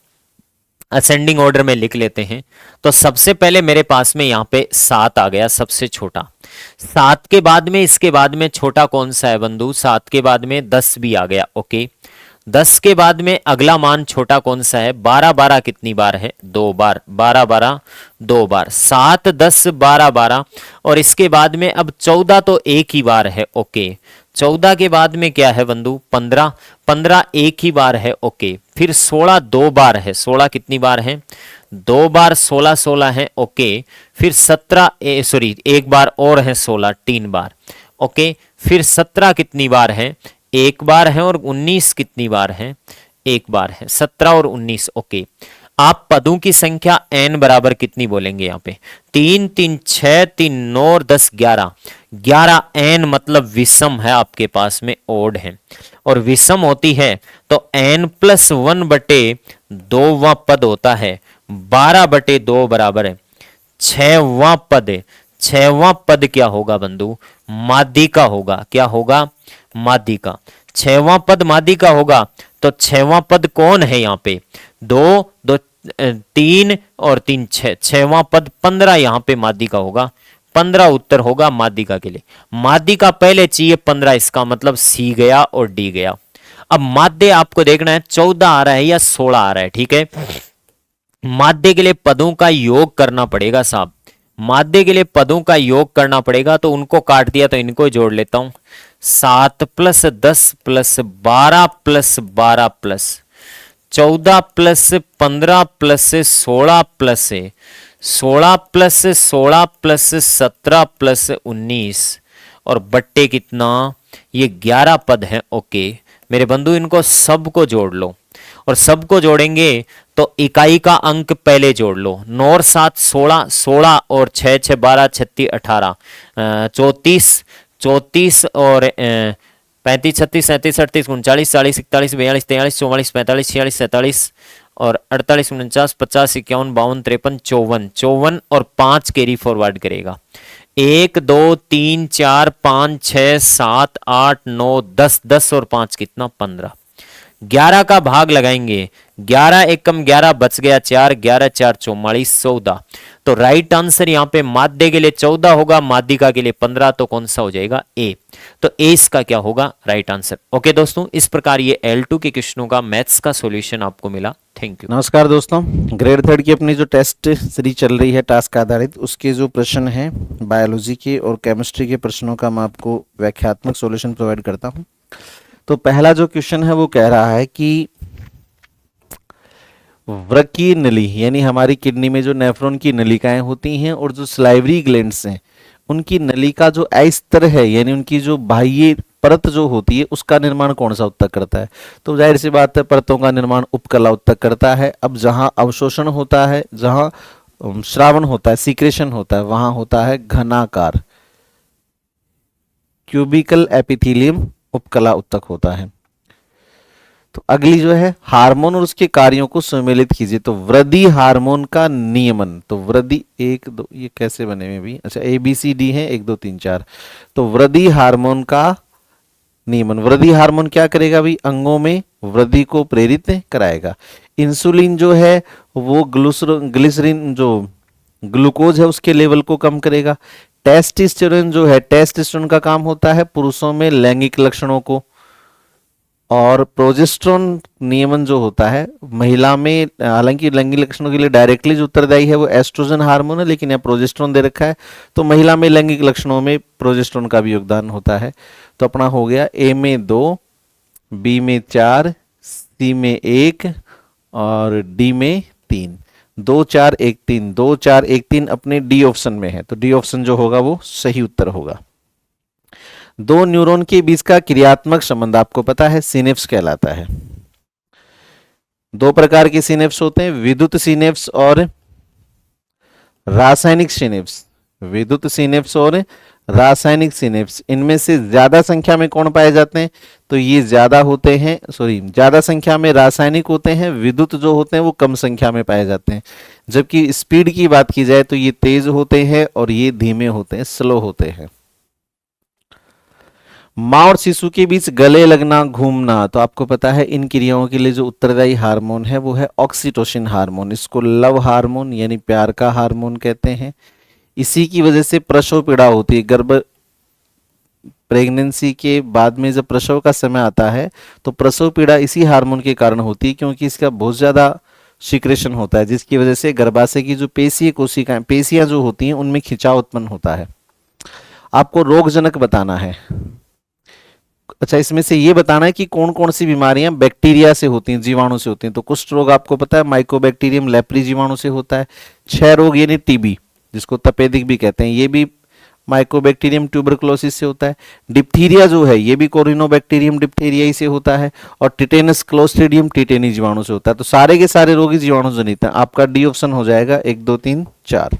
असेंडिंग ऑर्डर में लिख लेते हैं। तो सबसे पहले मेरे पास में यहाँ पे 7 आ गया, सबसे छोटा। 7 के बाद में, इसके बाद में छोटा कौन सा है बंधु? 7 के बाद में 10 भी आ गया। ओके, 10 के बाद में अगला मान छोटा कौन सा है? 12। 12 कितनी बार है? 2 बार। 12 12 2 बार। 7 10 12 12, और इसके बाद में अब 14 तो एक ही बार है। ओके, 14 के बाद में क्या है बंधु? 15। 15 एक ही बार है। ओके, फिर 16 2 बार है। 16 कितनी बार है? 2 बार। 16 16 है। ओके, फिर 17 सॉरी एक बार और है, 16 3 बार। ओके, फिर 17 कितनी बार है? एक बार है। और 19 कितनी बार है? एक बार है। 17 और 19। ओके, आप पदों की संख्या n बराबर कितनी बोलेंगे यहाँ पे? 3 3 6 3 9 और 10 11। 11 n मतलब विषम है, आपके पास में ओड है, और विषम होती है तो n प्लस 1 बटे 2वां पद होता है। 12 बटे 2 बराबर है 6वां पद। 6वां पद क्या होगा बंधु? माध्यिका होगा। क्या होगा? माध्यिका। 6वां पद माध्यिका होगा। तो 6वां पद कौन है यहाँ पे? 2 2 3 और 3 6। 6वां पद 15 यहाँ पे माध्यिका होगा। 15 उत्तर होगा माध्यिका के लिए। माध्यिका पहले चाहिए 15, इसका मतलब सी गया और डी गया। अब माध्य आपको देखना है 14 आ रहा है या 16 आ रहा है। ठीक है, माध्य के लिए पदों का योग करना पड़ेगा साहब। माध्य के लिए पदों का योग करना पड़ेगा, तो उनको काट दिया तो इनको जोड़ लेता हूं। 7 plus 10 plus 12 plus 12 plus 14 plus 15 plus 16 plus 16 plus 16 plus 17 plus 19 और बट्टे कितना, ये 11 पद हैं। ओके मेरे बंधु, इनको सबको जोड़ लो और सबको जोड़ेंगे तो इकाई का अंक पहले जोड़ लो। 9 और 7 16, 16 और 6 6 12, 36 18, 34 34 और 35 36 37 38 39 40 41 42 43 44 45 46 47 और 48 49 50 51 52 53 54 54 और 5 कैरी फॉरवर्ड करेगा। 1 2 3 4 5 6 7 8 9 10 10 और 5 कितना, 15। 11 का भाग लगाएंगे, 11 एकम 11 बच गया 4, 11 4 44 14। तो राइट आंसर यहां पे माध्य के लिए 14 होगा, माध्यिका के लिए 15। तो कौन सा हो जाएगा, ए। तो ए इसका क्या होगा राइट आंसर। ओके दोस्तों, इस प्रकार ये L2 के क्वेश्चनों का मैथ्स का सॉल्यूशन आपको मिला। Thank you. नमस्कार दोस्तों, ग्रेड 3 की अपनी जो टेस्ट सीरीज चल रही है टास्क आधारित, उसके जो प्रश्न हैं बायोलॉजी के और केमिस्ट्री के प्रश्नों का मैं आपको व्याख्यात्मक सॉल्यूशन प्रोवाइड करता हूं। तो पहला जो क्वेश्चन है वो कह रहा है कि वृक्कीय नली यानी हमारी किडनी में जो नेफ्रॉन की नलिकाएं होती हैं और जो स्लाइवरी ग्लैंड्स हैं, उनकी नलिका जो अस्तर है यानी उनकी जो बाह्य परत जो होती है, उसका निर्माण कौन सा उत्तक करता है। तो जाहिर सी बात है, परतों का निर्माण उपकला उत्तक करता है। अब जहां अवशोषण होता है, जहां श्रावण होता है, सीक्रेशन होता है, वहां होता है घनाकार क्यूबिकल एपिथेलियम उपकला उत्तक होता है। तो अगली जो है हार्मोन और उसके कार्यों को सम्मिलित कीजिए। तो वृद्धि हार्मोन का नियमन, तो वृद्धि 1 2, ये कैसे बने हुए भी, अच्छा ABCD है 1 2 3 4। तो वृद्धि हार्मोन का नियमन, वृद्धि हार्मोन क्या करेगा भाई, अंगों में वृद्धि को प्रेरित कराएगा। इंसुलिन जो है वो ग्लिसरीन जो ग्लूकोज है उसके लेवल को कम करेगा। टेस्टोस्टेरोन जो है, टेस्टोस्टेरोन का काम होता है पुरुषों में लैंगिक लक्षणों को, और प्रोजेस्टेरोन नियमन जो होता है महिला में, हालांकि लैंगिक लक्षणों के लिए डायरेक्टली जो उत्तरदायी है वो एस्ट्रोजन हार्मोन है, लेकिन यहाँ प्रोजेस्टेरोन दे रखा है, तो महिला में लैंगिक लक्षणों में प्रोजेस्टेरोन का भी योगदान होता है। तो अपना हो गया ए में 2, बी में 4, सी में 1 और डी में 3। 2 4 1 3, 2 4 1 3 अपने डी ऑप्शन में है, तो डी ऑप्शन जो होगा वो सही उत्तर होगा। दो न्यूरॉन के बीच का क्रियात्मक संबंध आपको पता है सिनेप्स कहलाता है। दो प्रकार के सिनेप्स होते हैं, विद्युत सिनेप्स और रासायनिक सिनेप्स। विद्युत सिनेप्स और रासायनिक सिनेप्स, इनमें से ज्यादा संख्या में कौन पाए जाते हैं, तो ये ज्यादा होते हैं, ज्यादा संख्या में रासायनिक होते हैं, विद्युत जो होते हैं वो कम संख्या में पाए जाते हैं। जबकि स्पीड की बात की जाए तो ये तेज होते हैं और ये धीमे होते हैं, स्लो होते हैं। मां और शिशु के बीच गले लगना, घूमना, तो आपको पता है इन क्रियाओं के लिए जो उत्तरदायी हार्मोन है वो है ऑक्सीटोसिन हार्मोन। इसको लव हार्मोन यानी प्यार का हार्मोन कहते हैं। इसी की वजह से प्रसव पीड़ा होती है। प्रेगनेंसी के बाद में जब प्रसव का समय आता है तो प्रसव पीड़ा इसी हार्मोन के कारण होती है, क्योंकि इसका बहुत ज्यादा सिक्रेशन होता है, जिसकी वजह से गर्भाशय की जो पेशीय कोशिकाएं, पेशियां जो होती हैं, उनमें खिंचाव उत्पन्न होता है। आपको रोगजनक बताना है। अच्छा, इसमें से ये बताना है कि कौन कौन सी बीमारियां बैक्टीरिया से होती हैं, जीवाणु से होती हैं। तो कुष्ठ रोग आपको पता है माइकोबैक्टीरियम लेप्री जीवाणु से होता है। क्षय रोग यानी टीबी, जिसको तपेदिक भी कहते हैं, ये भी माइकोबैक्टीरियम ट्यूबरकुलोसिस से होता है। डिप्थीरिया जो है ये भी कोरिनोबैक्टीरियम डिप्थीरिया से होता है। और टिटेनस क्लोस्ट्रीडियम टिटेनी जीवाणु से होता है। तो सारे के सारे रोगी जीवाणु जनित हैं। आपका डी ऑप्शन हो जाएगा 1 2 3 4।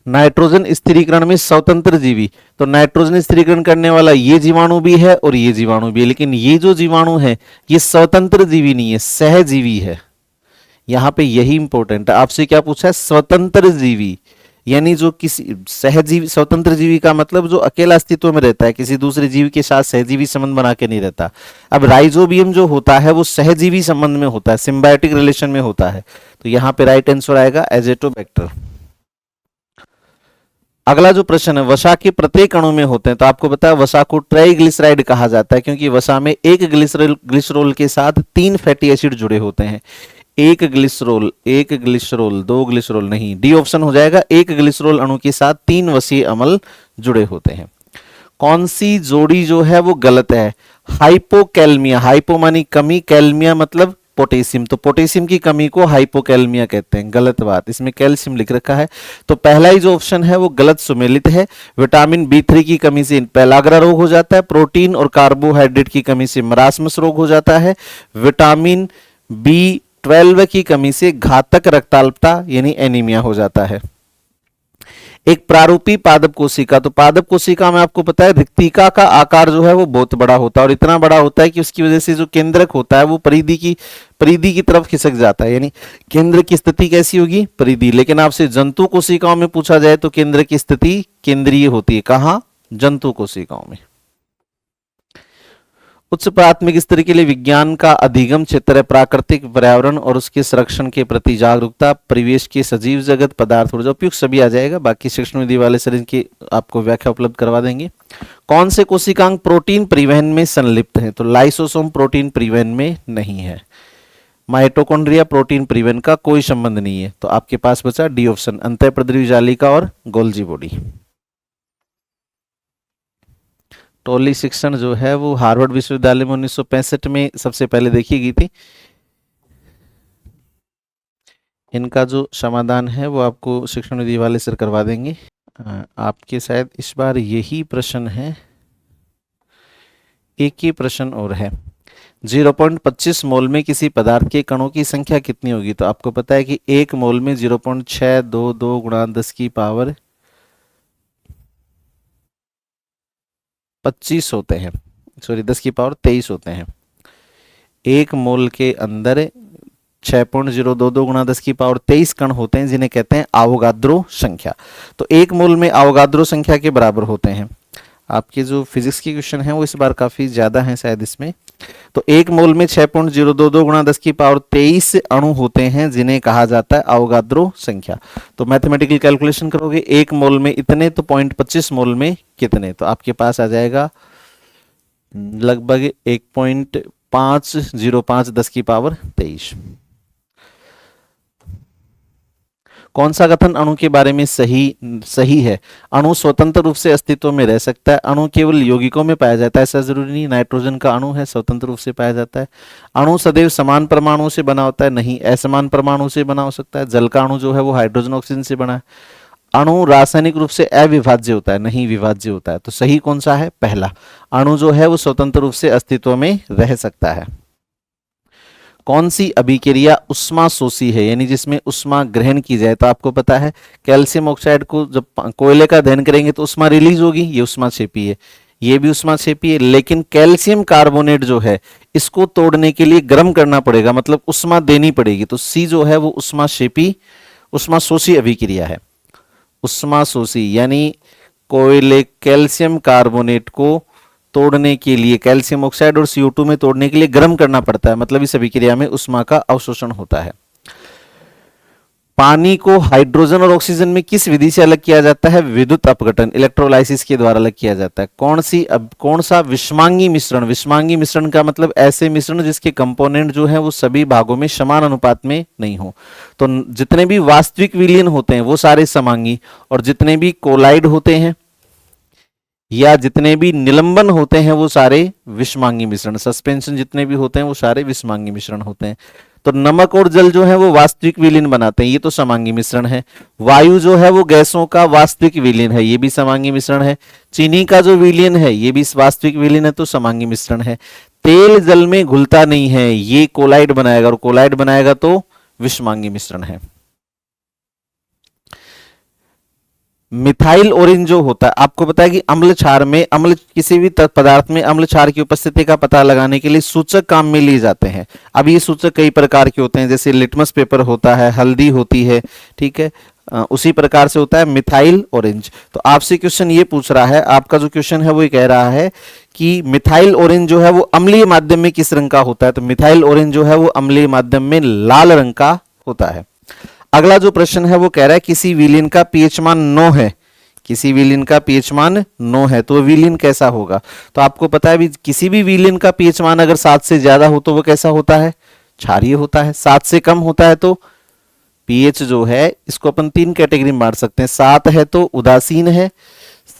नाइट्रोजन स्थिरीकरण में स्वतंत्र जीवी, तो नाइट्रोजन स्थिरीकरण करने वाला ये जीवाणु भी है और ये जीवाणु भी है, लेकिन ये जो जीवाणु है ये स्वतंत्र जीवी नहीं है, सहजीवी है। यहां पे यही इंपॉर्टेंट है। आपसे क्या पूछा है, स्वतंत्र जीवी, यानी जो किसी सहजीवी, स्वतंत्र जीवी का मतलब जो अकेला अस्तित्व में रहता है, किसी दूसरे जीव के साथ सहजीवी संबंध बना के नहीं रहता। अब राइजोबियम जो होता है वो सहजीवी संबंध में होता है, सिम्बायोटिक रिलेशन में होता है। तो यहां पे राइट आंसर आएगा एजेटोबैक्टर। अगला जो प्रश्न है, वसा के प्रत्येक अणु में होते हैं, तो आपको पता है वसा को ट्राइग्लिसराइड कहा जाता है, क्योंकि वसा में एक ग्लिसरॉल के साथ 3 फैटी एसिड जुड़े होते हैं। एक ग्लिसरॉल 2 ग्लिसरॉल नहीं, डी ऑप्शन हो जाएगा। एक ग्लिसरॉल अणु के साथ 3 वसीय अम्ल जुड़े होते हैं। कौन सी जोड़ी जो है वो गलत है, हाइपोकैलमिया, हाइपो मानी कमी, कैलमिया मतलब पोटेशियम, तो पोटेशियम की कमी को हाइपोकैलमिया कहते हैं, गलत बात, इसमें कैल्शियम लिख रखा है। तो पहला ही जो ऑप्शन है वो गलत सुमेलित है। विटामिन B3 की कमी से पेलाग्रा रोग हो जाता है। प्रोटीन और कार्बोहाइड्रेट की कमी से मरासमस रोग हो जाता है। विटामिन B12 की कमी से घातक रक्ताल्पता यानी एनीमिया हो जाता है। एक प्रारूपी पादप कोशिका, तो पादप कोशिका में आपको पता है रिक्तिका का आकार जो है वो बहुत बड़ा होता है और इतना बड़ा होता है कि उसकी वजह से जो केंद्रक होता है वो परिधि की तरफ खिसक जाता है, यानी केंद्र की स्थिति कैसी होगी, परिधि। लेकिन आपसे जंतु कोशिकाओं में पूछा जाए तो केंद्र की स्थिति केंद्रीय होती है। कहां, जंतु कोशिकाओं में। उच्च प्राथमिक स्तर के लिए विज्ञान का अधिगम क्षेत्र है प्राकृतिक पर्यावरण और उसके संरक्षण के प्रति जागरूकता, परिवेश के सजीव जगत, पदार्थ, ऊर्जा, उपयुक्त सभी आ जाएगा। बाकी सूक्ष्म विधि वाले शरीर की आपको व्याख्या उपलब्ध करवा देंगे। कौन से कोशिकांग प्रोटीन परिवहन में संलिप्त हैं, तो लाइसोसोम प्रोटीन परिवहन में नहीं है। माइटोकॉन्ड्रिया प्रोटीन परिवहन का कोई संबंध नहीं है। तो आपके पास बचा डी ऑप्शन, अंतःप्रद्रव्य जालिका और गोल्जी बॉडी। टोली शिक्षण जो है वो हार्वर्ड विश्वविद्यालय में 1965 में सबसे पहले देखी गई थी। इनका जो समाधान है वो आपको शिक्षण विधि वाले सर करवा देंगे। आपके शायद इस बार यही प्रश्न है, एक ही प्रश्न और है। 0.25 मोल में किसी पदार्थ के कणों की संख्या कितनी होगी, तो आपको पता है कि 1 मोल में 0.622 गुणा 10 की पावर 25 होते हैं, सॉरी 10 की पावर 23 होते हैं। 1 मोल के अंदर 6.022 गुणा 10 की पावर 23 कण होते हैं जिन्हें कहते हैं आवोगाद्रो संख्या। तो 1 मोल में आवोगाद्रो संख्या के बराबर होते हैं। आपके जो फिजिक्स के क्वेश्चन हैं वो इस बार काफी ज्यादा हैं शायद इसमें। तो 1 मोल में 6.022 गुणा 10 की पावर 23 अणु होते हैं जिन्हें कहा जाता है आवोगाद्रो संख्या। तो मैथमेटिकल कैलकुलेशन करोगे 1 मोल में इतने तो 0.25 मोल में कितने, तो आपके पास आ जाएगा लगभग 1.505 10 की पावर 23। कौन सा कथन अणु के बारे में सही है, अणु स्वतंत्र रूप से अस्तित्व में रह सकता है, अणु केवल यौगिकों में पाया जाता है, ऐसा जरूरी नहीं, नाइट्रोजन का अणु है स्वतंत्र रूप से पाया जाता है, अणु सदैव समान परमाणु से बना होता है, नहीं असमान परमाणु से बना हो सकता है, जल का अणु जो है वो हाइड्रोजन ऑक्सीजन से बना है, अणु रासायनिक रूप से अविभाज्य होता है, नहीं विभाज्य होता है। तो सही कौन सा है, पहला, अणु जो है वो स्वतंत्र रूप से अस्तित्व में रह सकता है। कौन सी अभिक्रिया उष्मा शोषी है, यानी जिसमें उष्मा ग्रहण की जाए, तो आपको पता है कैल्शियम ऑक्साइड को जब कोयले का दहन करेंगे तो उष्मा रिलीज होगी, ये उष्मा क्षेपी है, ये भी उष्मा क्षेपी है। लेकिन कैल्शियम कार्बोनेट जो है इसको तोड़ने के लिए गर्म करना पड़ेगा, मतलब उष्मा देनी पड़ेगी। तो सी जो है वो उष्मा क्षेपी, उष्मा शोषी अभिक्रिया है। उष्मा शोषी यानी कोयले कैल्शियम कार्बोनेट को तोड़ने के लिए, कैल्शियम ऑक्साइड और CO2 में तोड़ने के लिए गर्म करना पड़ता है, मतलब इस अभिक्रिया में उष्मा का अवशोषण होता है। पानी को हाइड्रोजन और ऑक्सीजन में किस विधि से अलग किया जाता है, विद्युत अपघटन, इलेक्ट्रोलाइसिस के द्वारा अलग किया जाता है। कौन सा विषमांगी मिश्रण, विषमांगी मिश्रण का मतलब ऐसे मिश्रण जिसके कंपोनेंट जो है वो सभी भागों में समान अनुपात में नहीं हो। तो जितने भी वास्तविक विलयन होते हैं वो सारे समांगी, और जितने भी कोलाइड होते हैं या जितने भी निलंबन होते हैं वो सारे विषमांगी मिश्रण, सस्पेंशन जितने भी होते हैं वो सारे विषमांगी मिश्रण होते हैं। तो नमक और जल जो है वो वास्तविक विलीन बनाते हैं, ये तो समांगी मिश्रण है। वायु जो है वो गैसों का वास्तविक विलीन है, ये भी समांगी मिश्रण है। चीनी का जो विलीन है ये भी वास्तविक विलीन है, तो समांगी मिश्रण है। तेल जल में घुलता नहीं है, ये कोलाइड बनाएगा, और कोलाइड बनाएगा तो विषमांगी मिश्रण है। मिथाइल ओरिन जो होता है, आपको पता है कि अम्ल क्षार में, अम्ल किसी भी पदार्थ में अम्ल क्षार की उपस्थिति का पता लगाने के लिए सूचक काम में लिए जाते हैं। अब ये सूचक कई प्रकार के होते हैं, जैसे लिटमस पेपर होता है, हल्दी होती है, ठीक है, उसी प्रकार से होता है मिथाइल ऑरेंज। तो आपसे क्वेश्चन ये पूछ रहा है, आपका जो क्वेश्चन है वो ये कह रहा है कि मिथाइल ऑरेंज जो है वो अम्लीय माध्यम में किस रंग का होता है, तो मिथाइल ऑरेंज जो है वो अम्लीय माध्यम में लाल रंग का होता है। अगला जो प्रश्न है वो कह रहा है किसी विलीन का पीएच मान 9 है, किसी विलीन का पीएच मान 9 है तो विलीन कैसा होगा। तो आपको पता है भी किसी भी विलीन का पीएच मान अगर 7 से ज्यादा हो तो वो कैसा होता है, क्षारीय होता है। 7 से कम होता है तो पीएच जो है इसको अपन 3 कैटेगरी में बांट सकते हैं। 7 है तो उदासीन है,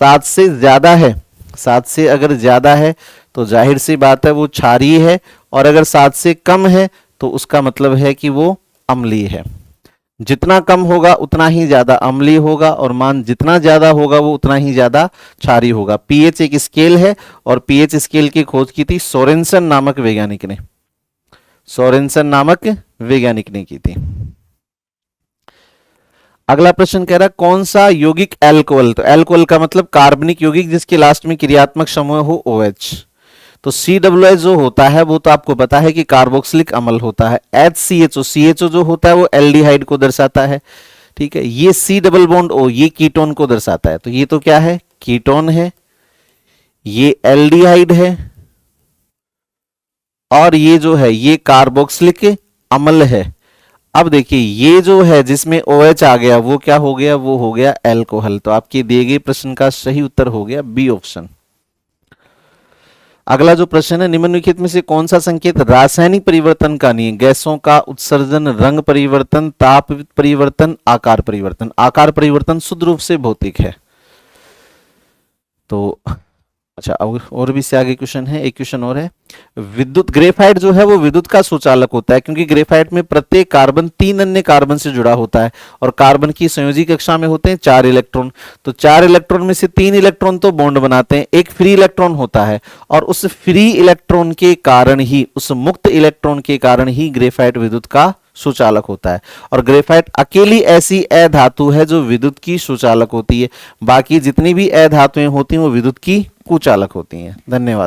7 से ज्यादा है, 7 से अगर ज्यादा है तो जाहिर सी बात है वो क्षारीय है, और अगर 7 से कम है तो उसका मतलब है कि वो अम्लीय है। जितना कम होगा उतना ही ज्यादा अम्लीय होगा, और मान जितना ज्यादा होगा वो उतना ही ज्यादा क्षारीय होगा। पीएच एक स्केल है, और पीएच स्केल की खोज की थी सोरेनसन नामक वैज्ञानिक ने, सोरेनसन नामक वैज्ञानिक ने की थी। अगला प्रश्न कह रहा है कौन सा यौगिक एल्कोहल, तो एल्कोहल का मतलब कार्बनिक यौगिक जिसके लास्ट में क्रियात्मक समूह हो OH। तो COOH जो होता है वो तो आपको पता है कि कार्बोक्सिलिक अम्ल होता है। HCHO जो होता है वो एल्डिहाइड को दर्शाता है, ठीक है। ये C डबल बॉन्ड O ये कीटोन को दर्शाता है, तो ये तो क्या है, कीटोन है, ये एल्डिहाइड है, और ये जो है ये कार्बोक्सिलिक अम्ल है। अब देखिए ये जो है जिसमें OH आ गया वो क्या हो गया, वो हो गया एल्कोहल। तो आपके दिए गए प्रश्न का सही उत्तर हो गया बी ऑप्शन। अगला जो प्रश्न है, निम्नलिखित में से कौन सा संकेत रासायनिक परिवर्तन का नहीं है? गैसों का उत्सर्जन, रंग परिवर्तन, ताप परिवर्तन, आकार परिवर्तन। आकार परिवर्तन शुद्ध रूप से भौतिक है। तो अच्छा, और भी से आगे क्वेश्चन है, एक क्वेश्चन और है। विद्युत ग्रेफाइट जो है वो विद्युत का सुचालक होता है, क्योंकि ग्रेफाइट में प्रत्येक कार्बन 3 अन्य कार्बन से जुड़ा होता है, और कार्बन की संयोजी कक्षा में होते हैं 4 इलेक्ट्रॉन। तो 4 इलेक्ट्रॉन में से 3 इलेक्ट्रॉन तो बॉन्ड बनाते हैं, एक फ्री इलेक्ट्रॉन होता है, और उस फ्री इलेक्ट्रॉन के कारण ही, उस मुक्त इलेक्ट्रॉन के कारण ही ग्रेफाइट विद्युत का सुचालक होता है। और ग्रेफाइट अकेली ऐसी अधातु है जो विद्युत की सुचालक होती है, बाकी जितनी भी अधातुएं होती हैं वो विद्युत की कुचालक होती हैं। धन्यवाद।